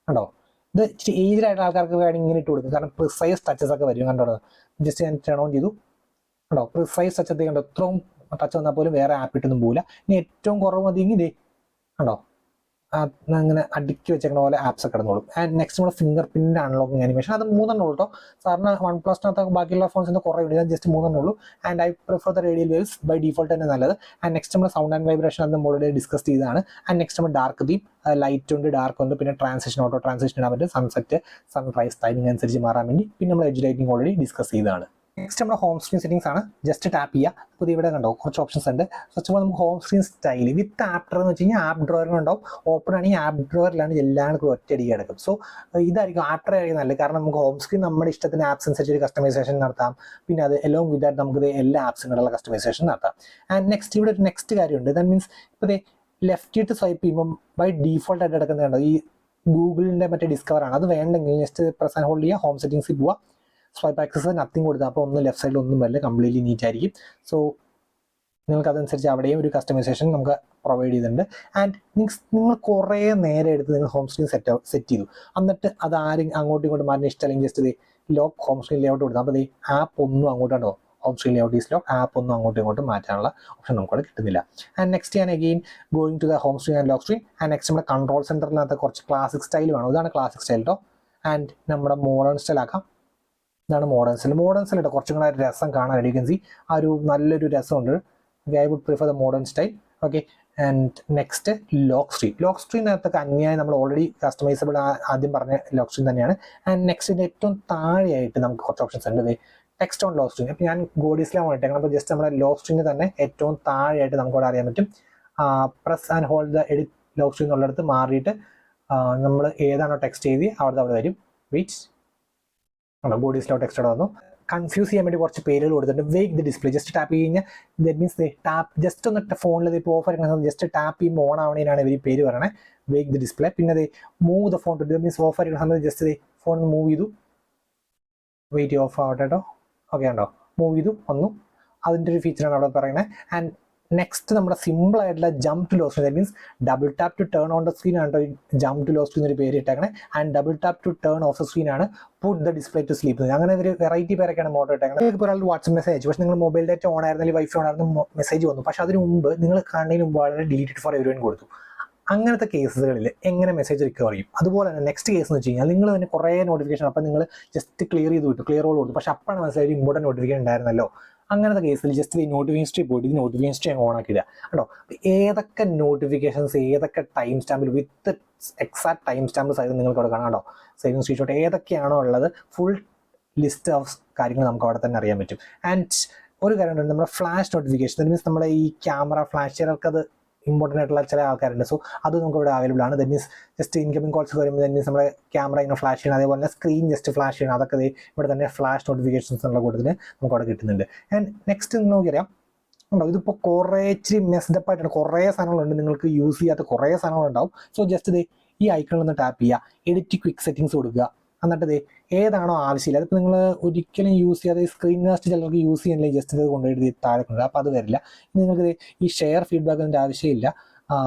കണ്ടോ. ഇത് ഇച്ചിരി ഏജ്ഡ് ആയിട്ടുള്ള ആൾക്കാർക്ക് വേണമെങ്കിൽ ഇങ്ങനെ ഇട്ട് കൊടുക്കും, കാരണം പ്രിസൈസ് ടച്ചസ് ഒക്കെ വരും കണ്ടോ. ജസ്റ്റ് ഞാൻ ടേൺ ഓൺ ചെയ്തു കണ്ടോ, പ്രിസൈസ് ടച്ച് എത്തി കണ്ടോ, ഇത്രയും ടച്ച് വന്നാൽ പോലും വേറെ ആപ്പ് ഇട്ടൊന്നും പോകില്ല. ഇനി ഏറ്റവും കുറവ് മതിയെങ്കിൽ ഇതേ കണ്ടോ അങ്ങനെ അടുക്കി വെച്ചേക്കുന്ന പോലെ ആപ്സ് ഒക്കെ കിടന്നോളും. ആൻഡ് നെക്സ്റ്റ് നമ്മുടെ ഫിംഗർ പ്രിന്റ് അൺലോക്കിംഗ് അനിമേഷൻ, അത് 3 കേട്ടോ. സാറിന് OnePlusനകത്ത് ബാക്കിയുള്ള ഫോൺസിൻ്റെ കുറേ ഇല്ല, ജസ്റ്റ് 3 ഉള്ളൂ. And I prefer the radial waves by default തന്നെ നല്ലത്. ആൻഡ് നെക്സ്റ്റ് നമ്മുടെ സൗണ്ട് ആൻഡ് വൈബ്രേഷൻ അത് നമ്മൾ ഓൾറെഡി ഡിസ്കസ് ചെയ്തതാണ്. ആൻഡ് നെക്സ്റ്റ് നമ്മൾ ഡാർക്ക് തീം, ലൈറ്റ് ഉണ്ട് ഡാർക്ക് ഉണ്ട്, പിന്നെ ട്രാൻസിഷൻ ഓട്ടോ ട്രാൻസിഷൻ ഇടാൻ പറ്റും, സൺസെറ്റ് സൺറൈസ് ടൈമിംഗ് അനുസരിച്ച് മാറാൻ വേണ്ടി. പിന്നെ നമ്മൾ എഡ്ജ് ലൈറ്റിംഗ് ഓൾറെഡി ഡിസ്കസ് ചെയ്തതാണ്. നെക്സ്റ്റ് നമ്മുടെ ഹോം സ്ക്രീൻ സെറ്റിംഗ്സ് ആണ്. ജസ്റ്റ് ടാപ്പ് ചെയ്യുക. അപ്പോൾ ഇവിടെ കണ്ടോ കുറച്ച് ഓപ്ഷൻസ് ഉണ്ട്. ഫസ്റ്റ് ഓഫ് ഓൾ നമുക്ക് ഹോം സ്ക്രീൻ സ്റ്റൈൽ വിത്ത് ആപ്പ് ഡ്രോർ എന്ന് വെച്ച് കഴിഞ്ഞാൽ ആപ്പ് ഡ്രോയറിനുണ്ടാവും. ഓപ്പൺ ആണെങ്കിൽ ആപ്പ് ഡ്രോയറിലാണ് എല്ലാവർക്കും ഒറ്റയടിക്ക് കിടക്കും. സോ ഇതായിരിക്കും ആപ്പ് ഡ്രോയർ ആയിരിക്കും നല്ലത്, കാരണം നമുക്ക് ഹോം സ്ക്രീൻ നമ്മുടെ ഇഷ്ടത്തിന് ആപ്സ് അനുസരിച്ച് ഒരു കസ്റ്റമൈസേഷൻ നടത്താം. പിന്നെ അത് എലോങ് വിത്ത് ദാറ്റ് നമുക്ക് എല്ലാ ആപ്സിനുള്ള കസ്റ്റമൈസേഷൻ നടത്താം. ആൻഡ് നെക്സ്റ്റ് ഇവിടെ ഒരു നെക്സ്റ്റ് കാര്യമുണ്ട്. ദാറ്റ് മീൻസ് ഇപ്പോൾ ലെഫ്റ്റ് ഇട്ട് സ്വൈപ്പ് ചെയ്യുമ്പോൾ ബൈ ഡീഫോൾട്ട് ആയിട്ട് കിടക്കുന്നത് കണ്ടോ ഈ ഗൂഗിളിൻ്റെ മറ്റേ ഡിസ്കവർ ആണ്. അത് വേണ്ടെങ്കിൽ ജസ്റ്റ് പ്രസ് ആൻഡ് ഹോൾഡ് ചെയ്യുക, ഹോം സെറ്റിംഗ്സിൽ പോവുക, സ്വൈപ്പ് ആക്സസ് നത്തിങ് കൊടുത്താൽ അപ്പോൾ ഒന്നും ലെഫ്റ്റ് സൈഡിൽ ഒന്നും വരില്ല, കംപ്ലീറ്റ്ലി നീറ്റ് ആയിരിക്കും. സോ നിങ്ങൾക്ക് അതനുസരിച്ച് അവിടെയും ഒരു കസ്റ്റമൈസേഷൻ നമുക്ക് പ്രൊവൈഡ് ചെയ്തിട്ടുണ്ട്. ആൻഡ് നിങ്ങൾ കുറേ നേരം എടുത്ത് നിങ്ങൾ ഹോം സ്ക്രീൻ സെറ്റ് ചെയ്തു, എന്നിട്ട് അത് ആരും അങ്ങോട്ടും ഇങ്ങോട്ടും മാറിന് ഇഷ്ടമല്ലെങ്കിൽ just lock home screen layout കൊടുത്താൽ അപ്പോൾ ആപ്പ് ഒന്നും അങ്ങോട്ടോ home screen layout is lock, app ഒന്നും അങ്ങോട്ടും ഇങ്ങോട്ടും മാറ്റാനുള്ള ഓപ്ഷൻ നമുക്കവിടെ കിട്ടുന്നില്ല. ആൻഡ് നെക്സ്റ്റ് ഞാൻ again going to the home screen and lock screen. And next നമ്മുടെ കൺട്രോൾ സെൻറ്ററിനകത്ത് കുറച്ച് ക്ലാസിക് സ്റ്റൈൽ വേണം, ഇതാണ് ക്ലാസിക് സ്റ്റൈൽ കേട്ടോ. ആൻഡ് നമ്മുടെ മോഡേൺ സ്റ്റൈൽ ആക്കാം, ഇതാണ് മോഡേൺ സ്റ്റൈൽ. മോഡേൺ സ്റ്റൈൽ കേട്ടോ കുറച്ചും കൂടെ രസം കാണാൻ വേണ്ടി ആ ഒരു നല്ലൊരു രസമുണ്ട്. I would prefer the modern style. Okay. And next lock screen. Lock സ്ക്രീനകത്തൊക്കെ അന്യായം നമ്മൾ ഓൾറെഡി കസ്റ്റമൈസബിൾ ആദ്യം പറഞ്ഞ ലോക്ക് സ്ക്രീൻ തന്നെയാണ്. ആൻഡ് നെക്സ്റ്റിൻ്റെ ഏറ്റവും താഴെയായിട്ട് നമുക്ക് കുറച്ച് ഓപ്ഷൻസ് ഉണ്ട്. Text on lock screen. അപ്പോൾ ഞാൻ ഗോഡിസ്ലാണ് ഇട്ടേക്കണം. അപ്പോൾ ജസ്റ്റ് നമ്മുടെ ലോക്ക് സ്ക്രീനിൽ തന്നെ ഏറ്റവും താഴെയായിട്ട് നമുക്കവിടെ അറിയാൻ പറ്റും. Press and hold the edit lock screen എന്നുള്ളിടത്ത് മാറിയിട്ട് നമ്മൾ ഏതാണോ ടെക്സ്റ്റ് ചെയ്ത് അവിടെ വരും. വിച്ച് ബോഡി സ്ലോ ടെക്സ്റ്റ് അവിടെ വന്നു. കൺഫ്യൂസ് ചെയ്യാൻ വേണ്ടി കുറച്ച് പേരുകൾ കൊടുത്തിട്ടുണ്ട്. Wake the display just tap കഴിഞ്ഞാൽ ദറ്റ് മീൻസ് ടാപ്പ് ജസ്റ്റ് ഒന്ന് ഫോണിൽ ഇപ്പോൾ ഓഫ് ആയിരിക്കണം, ജസ്റ്റ് ടാപ്പ് ചെയ്യുമ്പോൾ ഓൺ ആവണേനാണ് ഇവർ പേര് പറയണേ, വേക്ക് ദ ഡിസ്പ്ലേ. പിന്നെ അത് move the phone to that means off ആയിരിക്കുന്ന സമയത്ത് ജസ്റ്റ് ഫോൺ മൂവ് ചെയ്തു, വെയിറ്റ് ഓഫ് ആവട്ടെ കേട്ടോ. ഓക്കെ ഉണ്ടോ, മൂവ് ചെയ്തു വന്നു, അതിൻ്റെ ഒരു ഫീച്ചറാണ് അവിടെ പറയുന്നത്. ആൻഡ് നെക്സ്റ്റ് നമ്മുടെ സിമ്പിൾ ആയിട്ടുള്ള jump to lock screen, that means double tap to turn on the screen ആണ് ജംപ് ടു ലോക്ക് സ്ക്രീൻ ഒരു പേര് ഇട്ടേക്കണേ. And double tap to turn off the screen ആണ് put the display to sleep. അങ്ങനെ ഒരു variety പേരൊക്കെയാണ് model ഇട്ടേക്കുന്നത്. നിങ്ങൾക്ക് ഒരാൾ വാട്സ്ആപ്പ് മെസ്സേജ് അയച്ചു, പക്ഷേ നിങ്ങൾ മൊബൈൽ ഡേറ്റ ഓൺ ആയിരുന്നെങ്കിൽ വൈഫൈ ഓൺ ആയിരുന്നു മെസ്സേജ് വന്നു, പക്ഷേ അതിന് മുമ്പ് നിങ്ങൾ കാണുന്നതിന് മുമ്പ് വളരെ ഡിലീറ്റഡ് ഫോർ എവരിവൺ കൊടുത്തു. അങ്ങനത്തെ കേസുകളിൽ എങ്ങനെ മെസ്സേജ് റിക്കവർ ചെയ്യും? അതുപോലെ തന്നെ നെക്സ്റ്റ് കേസ് എന്ന് വെച്ച് കഴിഞ്ഞാൽ നിങ്ങൾ തന്നെ കുറേ നോട്ടിഫിക്കേഷൻ, അപ്പം നിങ്ങൾ ജസ്റ്റ് ക്ലിയർ ചെയ്ത് വിട്ടു, ക്ലിയർ ഓൾ കൊടുത്തു, പക്ഷേ അപ്പോഴാണ് മനസ്സിലായി ഒരു ഇമ്പോർട്ടൻറ്റ് നോട്ടിഫിക്കേഷൻ ഉണ്ടായിരുന്നല്ലോ, അങ്ങനത്തെ കേസിൽ ജസ്റ്റ് ഈ നോട്ടിഫിക്കേഷൻ ഹിസ്റ്ററി പോയിട്ട് ഇത് നോട്ടിഫിക്കേഷൻ ഹിസ്റ്ററി ഓൺ ആക്കിയിടുക കേട്ടോ. ഏതൊക്കെ നോട്ടിഫിക്കേഷൻസ് ഏതൊക്കെ ടൈം സ്റ്റാമ്പിൽ വിത്ത് എക്സാക്ട് ടൈം സ്റ്റാമ്പ് സൈസ് നിങ്ങൾക്ക് അവിടെ കാണാം കേട്ടോ. സേവിങ് സ്ക്രീൻഷോട്ട് ഏതൊക്കെയാണോ ഉള്ളത് ഫുൾ ലിസ്റ്റ് ഓഫ് കാര്യങ്ങൾ നമുക്ക് അവിടെ തന്നെ അറിയാൻ പറ്റും. ആൻഡ് ഒരു കാര്യം ഉണ്ട്, നമ്മുടെ ഫ്ലാഷ് നോട്ടിഫിക്കേഷൻ മീൻസ് നമ്മുടെ ഈ ക്യാമറ ഫ്ലാഷ് ചിലർക്ക് അത് ഇമ്പോർട്ടൻ്റ് ആയിട്ടുള്ള ചില ആൾക്കാരുണ്ട്. സോ അത് നമുക്ക് ഇവിടെ അവൈലബിൾ ആണ്. That means just incoming calls വരുമ്പോൾ ദറ്റ് മീൻസ് നമ്മുടെ ക്യാമറ ഇങ്ങനെ ഫ്ലാഷ് ചെയ്യണം, അതേപോലെ തന്നെ സ്ക്രീൻ ജസ്റ്റ് ഫ്ലാഷ് ചെയ്യണം. അതൊക്കെ ഇവിടെ തന്നെ ഫ്ലാഷ് നോട്ടിഫിക്കേഷൻസ് എന്നുള്ള കൂട്ടത്തിൽ നമുക്ക് അവിടെ കിട്ടുന്നുണ്ട്. ആൻഡ് നെക്സ്റ്റ് നോക്കിയറിയാം ഉണ്ടോ, ഇതിപ്പോൾ കുറേ ഇച്ചിരി മെസ്ഡപ്പ് ആയിട്ടാണ്, കുറേ സാധനങ്ങളുണ്ട്, നിങ്ങൾക്ക് യൂസ് ചെയ്യാത്ത കുറേ സാധനങ്ങളുണ്ടാവും. സോ ജസ്റ്റ് ഇത് ഈ ഐക്കണിൽ ഒന്ന് ടാപ്പ് ചെയ്യുക, എഡിറ്റ് ക്വിക്ക് സെറ്റിങ്സ് കൊടുക്കുക. എന്നിട്ട് ഏതാണോ ആവശ്യമില്ല, അതിപ്പോൾ നിങ്ങൾ ഒരിക്കലും യൂസ് ചെയ്യാതെ സ്ക്രീൻ കാസ്റ്റ് ചിലർക്ക് യൂസ് ചെയ്യുന്നില്ല, ജസ്റ്റ് ഇത് കൊണ്ടുപോയിട്ട് താഴെ കൊണ്ടുവരിക, അപ്പോൾ അത് വരില്ല. നിങ്ങൾക്ക് ഈ ഷെയർ ഫീഡ്ബാക്കിൻ്റെ ആവശ്യമില്ല,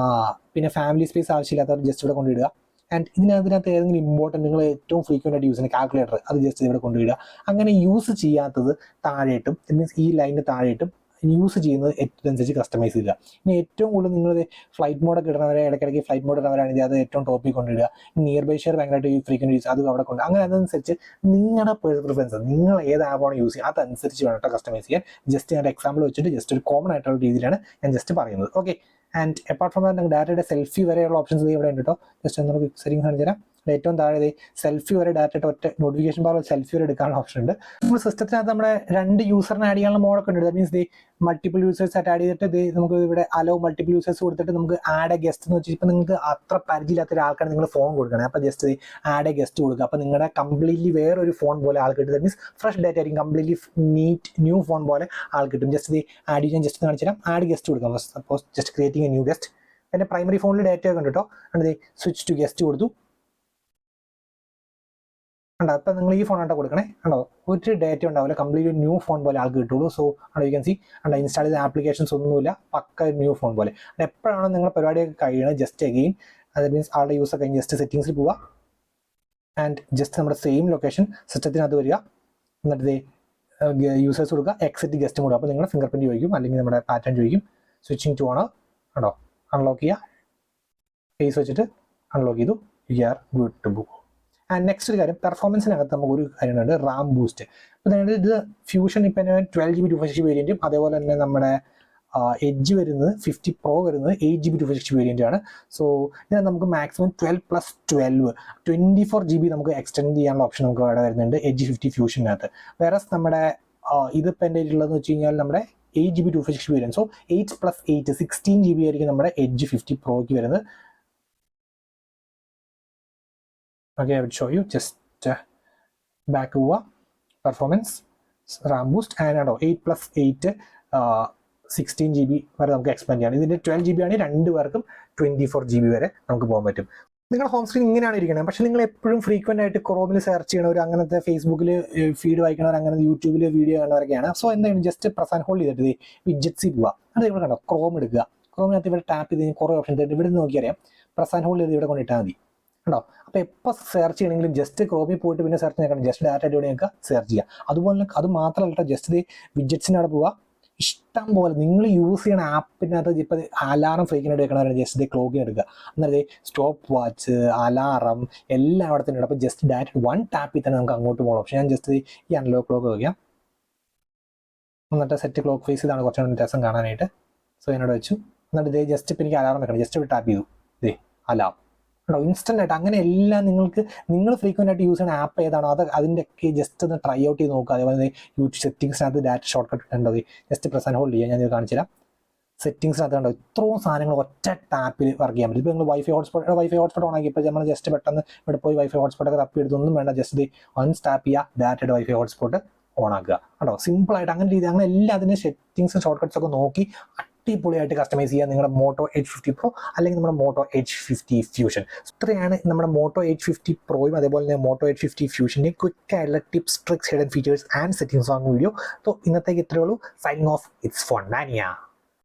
പിന്നെ ഫാമിലി സ്പേസ് ആവശ്യമില്ലാത്തവർ ജസ്റ്റ് ഇവിടെ കൊണ്ടുവിടുക. ആൻഡ് ഇതിനകത്ത് ഏതെങ്കിലും ഇമ്പോർട്ടൻറ്റ് നിങ്ങൾ ഏറ്റവും ഫ്രീക്വൻ്റ് ആയിട്ട് യൂസ് ചെയ്യുന്ന കാൽക്കുലേറ്റർ അത് ജസ്റ്റ് ഇവിടെ കൊണ്ടുവിടുക. അങ്ങനെ യൂസ് ചെയ്യാത്തത് താഴെയിട്ടും മീൻസ് ഈ ലൈനിന് താഴെയിട്ടും യൂസ് ചെയ്യുന്നത് അനുസരിച്ച് കസ്റ്റമൈസ് ചെയ്യുക. ഇനി ഏറ്റവും കൂടുതൽ നിങ്ങൾ ഫ്ലൈറ്റ് മോഡൊക്കെ ഇടുന്നവരെ ഇടയ്ക്കിടയ്ക്ക് ഫ്ലൈറ്റ് മോഡ് ഇടുന്നവരാണെങ്കിൽ അത് ഏറ്റവും ടോപ്പിൽ കൊണ്ടിടുക. നിയർ ബൈ ഷെയർ ഭയങ്കരമായിട്ട് ഫ്രീക്വൻറ്റ് യൂസ് അത് അവിടെ കൊണ്ട് അങ്ങനെ അതനുസരിച്ച് നിങ്ങളുടെ പ്രിഫറൻസ് നിങ്ങൾ ഏത് ആപ്പാണ് യൂസ് ചെയ്യുക അതനുസരിച്ച് വേണം കേട്ടോ കസ്റ്റമൈസ് ചെയ്യാൻ. ജസ്റ്റ് ഞാൻ എക്സാമ്പിൾ വെച്ചിട്ട് ജസ്റ്റ് ഒരു കോമൺ ആയിട്ടുള്ള രീതിയിലാണ് ഞാൻ ജസ്റ്റ് പറയുന്നത്. Okay. And apart from that നിങ്ങൾക്ക് ഡാറ്റയുടെ സെൽഫി വരെയുള്ള ഓപ്ഷൻസ് ഇവിടെ ഉണ്ട് കേട്ടോ. ജസ്റ്റ് നമുക്ക് സെറ്റിംഗ്സ് കാണിച്ചു തരാം. ഏറ്റവും താഴെ സെൽഫി വരെ ഡാറ്റയുടെ ഒറ്റ നോട്ടിഫിക്കേഷൻ ബാറിൽ സെൽഫി വരെ എടുക്കാനുള്ള ഓപ്ഷൻ ഉണ്ട്. നമ്മൾ സിസ്റ്റത്തിനകത്ത് നമ്മുടെ 2 യൂസറിനെ ആഡ് ചെയ്യാനുള്ള മോഡൊക്കെ ഉണ്ട്. ദാറ്റ് മീൻസ് മൾട്ടിപ്പിൾ യൂസേഴ്സ് ആയിട്ട് ആഡ് ചെയ്തിട്ട് നമുക്ക് ഇവിടെ അലോ മൾട്ടിപ്പിൾ യൂസേഴ്സ് കൊടുത്തിട്ട് നമുക്ക് ആഡ് എ ഗസ്റ്റ് എന്ന് വെച്ചാൽ ഇപ്പോൾ നിങ്ങൾക്ക് അത്ര പരിചയമില്ലാത്ത ഒരാൾക്കാണ് നിങ്ങൾ ഫോൺ കൊടുക്കണം. അപ്പോൾ ജസ്റ്റ് ആഡ് എ ഗസ്റ്റ് കൊടുക്കുക. അപ്പോൾ നിങ്ങളുടെ കംപ്ലീറ്റ്ലി വേറൊരു ഫോൺ പോലെ ആൾ കിട്ടും. ദാറ്റ് മീൻസ് ഫ്രഷ് ഡാറ്റ ആയിരിക്കും, കംപ്ലീറ്റ്ലി നീറ്റ് ന്യൂ ഫോൺ പോലെ ആൾ കിട്ടും. ജസ്റ്റ് ആഡ് ചെയ്യാൻ ജസ്റ്റ് കാണിച്ചു തരാം. ആഡ് ഗസ്റ്റ് കൊടുക്കാം. Suppose just creating A new guest. എൻ്റെ പ്രൈമറി ഫോണിൽ ഡാറ്റ ഒക്കെ ഉണ്ട് കേട്ടോ. എന്നിട്ട് സ്വിച്ച് ടു ഗസ്റ്റ് കൊടുത്തു. ഉണ്ടോ, അപ്പം നിങ്ങൾ ഈ ഫോണായിട്ട് കൊടുക്കണേ. ഉണ്ടോ, ഒരു ഡേറ്റ ഉണ്ടാവില്ല, കംപ്ലീറ്റ് ന്യൂ ഫോൺ പോലെ ആൾക്ക് കിട്ടുള്ളൂ. സോ യു ക്യാൻ സി ഉണ്ടോ, ഇൻസ്റ്റാൾ ചെയ്ത ആപ്ലിക്കേഷൻസ് ഒന്നുമില്ല, പക്ക ന്യൂ ഫോൺ പോലെ. എപ്പോഴാണോ നിങ്ങളുടെ പരിപാടിയൊക്കെ കഴിയണത് ജസ്റ്റ് അഗെയിൻ അത് മീൻസ് ആളുടെ യൂസ് കഴിഞ്ഞ് ജസ്റ്റ് സെറ്റിംഗ്സിൽ പോവുക. ആൻഡ് ജസ്റ്റ് നമ്മുടെ സെയിം ലൊക്കേഷൻ സിസ്റ്റത്തിനകത്ത് വരിക. എന്നിട്ട് യൂസേഴ്സ് കൊടുക്കുക, എക്സിറ്റ് ഗസ്റ്റ് കൊടുക്കുക. അപ്പോൾ നിങ്ങളുടെ ഫിംഗർ പ്രിൻറ്റ് ചോദിക്കും, അല്ലെങ്കിൽ നമ്മുടെ പാറ്റേൺ ചോദിക്കും. സ്വിച്ചിങ് ടു ആണ് ഉണ്ടോ, അൺലോക്ക് ചെയ്യുക, ഫേസ് വെച്ചിട്ട് അൺലോക്ക് ചെയ്തു. You are good to book. And next ഒരു കാര്യം, പെർഫോമൻസിനകത്ത് നമുക്ക് ഒരു കാര്യമുണ്ട്, റാം ബൂസ്റ്റ്. അപ്പോൾ ഇത് ഫ്യൂഷൻ ഇപ്പം 12GB 256 വേരിയൻറ്റും അതേപോലെ തന്നെ നമ്മുടെ എഡ്ജ് വരുന്നത് 50 Pro വരുന്നത് 8GB 256 വേരിയൻ്റ് ആണ്. സോ ഇതിന് നമുക്ക് മാക്സിമം 12+12 24GB നമുക്ക് എക്സ്റ്റെൻഡ് ചെയ്യാനുള്ള ഓപ്ഷൻ നമുക്ക് അവിടെ വരുന്നുണ്ട് എഡ്ജ് 50 ഫ്യൂഷനകത്ത്. വേറെ നമ്മുടെ ഇതിപ്പോൾ എൻ്റെ ഉള്ളതെന്ന് വെച്ച് കഴിഞ്ഞാൽ നമ്മുടെ 8GB 256 വേരിയൻറ്റ്. സോ 8+8 16GB ആയിരിക്കും നമ്മുടെ എഡ്ജ് 50 Proയ്ക്ക് വരുന്നത്. Okay, I will show you just back over performance RAM boost and 8+8 16GB വരെ നമുക്ക് എക്സ്പാൻഡ് ചെയ്യാം. ഇതിൻ്റെ 12GB ആണ്, 2 പേർക്കും 24GB വരെ നമുക്ക് പോകാൻ പറ്റും. നിങ്ങളുടെ ഹോം സ്ക്രീൻ ഇങ്ങനെയാണ് ഇരിക്കുന്നത്. പക്ഷേ നിങ്ങൾ എപ്പോഴും ഫ്രീക്വൻ്റ് ആയിട്ട് ക്രോമിൽ സെർച്ച് ചെയ്യണവർ, അങ്ങനത്തെ ഫേസ്ബുക്കിൽ ഫീഡ് വായിക്കണവർ, അങ്ങനെ യൂട്യൂബിൽ വീഡിയോ കാണുന്നവരൊക്കെയാണ്. സോ എന്താണ് ജസ്റ്റ് പ്രസ് ആൻഡ് ഹോൾഡ് ചെയ്തിട്ട് വിഡ്ജറ്റ്സിൽ പോവുക. അത് ഇവിടെ കണ്ടോ, ക്രോം എടുക്കുക. ക്രോമിനകത്ത് ഇവിടെ ടാപ്പ് ചെയ്ത് കഴിഞ്ഞാൽ കുറേ ഓപ്ഷൻ തരും. ഇവിടെ നിന്ന് നോക്കിയറിയാം, പ്രസ് ആൻഡ് ഹോൾഡ് ചെയ്ത് ഇവിടെ കൊണ്ടിട്ടാൽ മതി. ഉണ്ടോ, അപ്പോൾ എപ്പോൾ സെർച്ച് ചെയ്യണമെങ്കിലും ജസ്റ്റ് ക്രോമിൽ പോയിട്ട് പിന്നെ സെർച്ച് ചെയ്യണം, ജസ്റ്റ് ഡാറ്റ ഇവിടെ നിങ്ങൾക്ക് സെർച്ച് ചെയ്യാം. അതുപോലെ അത് മാത്രമല്ല, ജസ്റ്റ് വിഡ്ജറ്റ്സിന് അവിടെ പോവുക. ഇഷ്ടം പോലെ നിങ്ങൾ യൂസ് ചെയ്യണ ആപ്പിനകത്ത് ഇപ്പോൾ അലാറം ഫ്രീക്വൻ്റ് എടുക്കണവരെ ജസ്റ്റ് ക്ലോക്കിങ് എടുക്കുക. അന്നേരം സ്റ്റോപ്പ് വാച്ച്, അലാറം എല്ലാം അവിടെ തന്നെ ഉണ്ട്. അപ്പോൾ ജസ്റ്റ് ഡയറക്റ്റ് 1 ടാപ്പിൽ തന്നെ നമുക്ക് അങ്ങോട്ട് പോകണം. പക്ഷേ ഞാൻ ജസ്റ്റ് ഈ അൺലോക്ക് ക്ലോക്ക് വയ്ക്കാം. എന്നിട്ട് സെറ്റ് ക്ലോക്ക് ഫേസ് ഇതാണ് കുറച്ചുകൂടി വ്യത്യാസം കാണാനായിട്ട്. സോ എന്നോട് വെച്ചു. എന്നിട്ട് ജസ്റ്റ് ഇപ്പോൾ എനിക്ക് അലാറം വെക്കണം, ജസ്റ്റ് ടാപ്പ് ചെയ്തു, അലാം ഉണ്ടോ, ഇൻസ്റ്റൻ്റ് ആയിട്ട്. അങ്ങനെ എല്ലാം നിങ്ങൾ ഫ്രീക്വൻ്റ് ആയിട്ട് യൂസ് ചെയ്യുന്ന ആപ്പ് ഏതാണോ അതിൻ്റെയൊക്കെ ജസ്റ്റ് ഒന്ന് ട്രൈ ഔട്ട് ചെയ്ത് നോക്കുക. അതേപോലെ യൂട്യൂബ് സെറ്റിംഗ്സിനകത്ത് ഡാറ്റ ഷോർട്ട് കട്ട് ഉണ്ടോ, ജസ്റ്റ് പ്രസ് ആൻഡ് ഹോൾഡ് ചെയ്യാം. ഞാൻ കാണിച്ചു തരാം. സെറ്റിംഗ്സിനകത്ത് കണ്ടോ, ഇത്രയും സാധനങ്ങൾ ഒറ്റ ടാപ്പിൽ വർക്ക് ചെയ്യാൻ പറ്റും. ഇപ്പോൾ നിങ്ങൾ വൈഫൈ ഹോട്ട്സ്പോട്ട് ഓൺ ആക്കി ഇപ്പോൾ നമ്മൾ ജസ്റ്റ് പെട്ടെന്ന് ഇവിടെ പോയി വൈഫൈ ഹോട്ട്സ്പോട്ടൊക്കെ തപ്പി എടുത്തൊന്നും വേണ്ട, ജസ്റ്റ് വൺസ് ടാപ്പ് ചെയ്യുക, ഡാറ്റയുടെ വൈഫൈ ഹോട്ട്സ്പോട്ട് ഓൺ ആക്കുക. കേട്ടോ, സിമ്പിളായിട്ട് അങ്ങനെ എല്ലാ അതിൻ്റെ സെറ്റിംഗ്സും ഷോർട്ട് കട്ട്സ് ഒക്കെ നോക്കി അടിപൊളിയായിട്ട് കസ്റ്റമൈസ് ചെയ്യുക നിങ്ങളുടെ മോട്ടോ H50 Pro അല്ലെങ്കിൽ നമ്മുടെ മോട്ടോ H50 ഫ്യൂഷൻ. ഇത്രയാണ് നമ്മുടെ മോട്ടോ H50 Proയും അതേപോലെ തന്നെ മോട്ടോ H50 ഫ്യൂഷൻ്റെയും ക്വിക്ക് ആയിട്ടുള്ള tips, tricks, hidden features and settings on video. So ഇന്നത്തേക്ക് ഇത്രയേ ഉള്ളൂ. Signing off, it's Phone മാനിയ.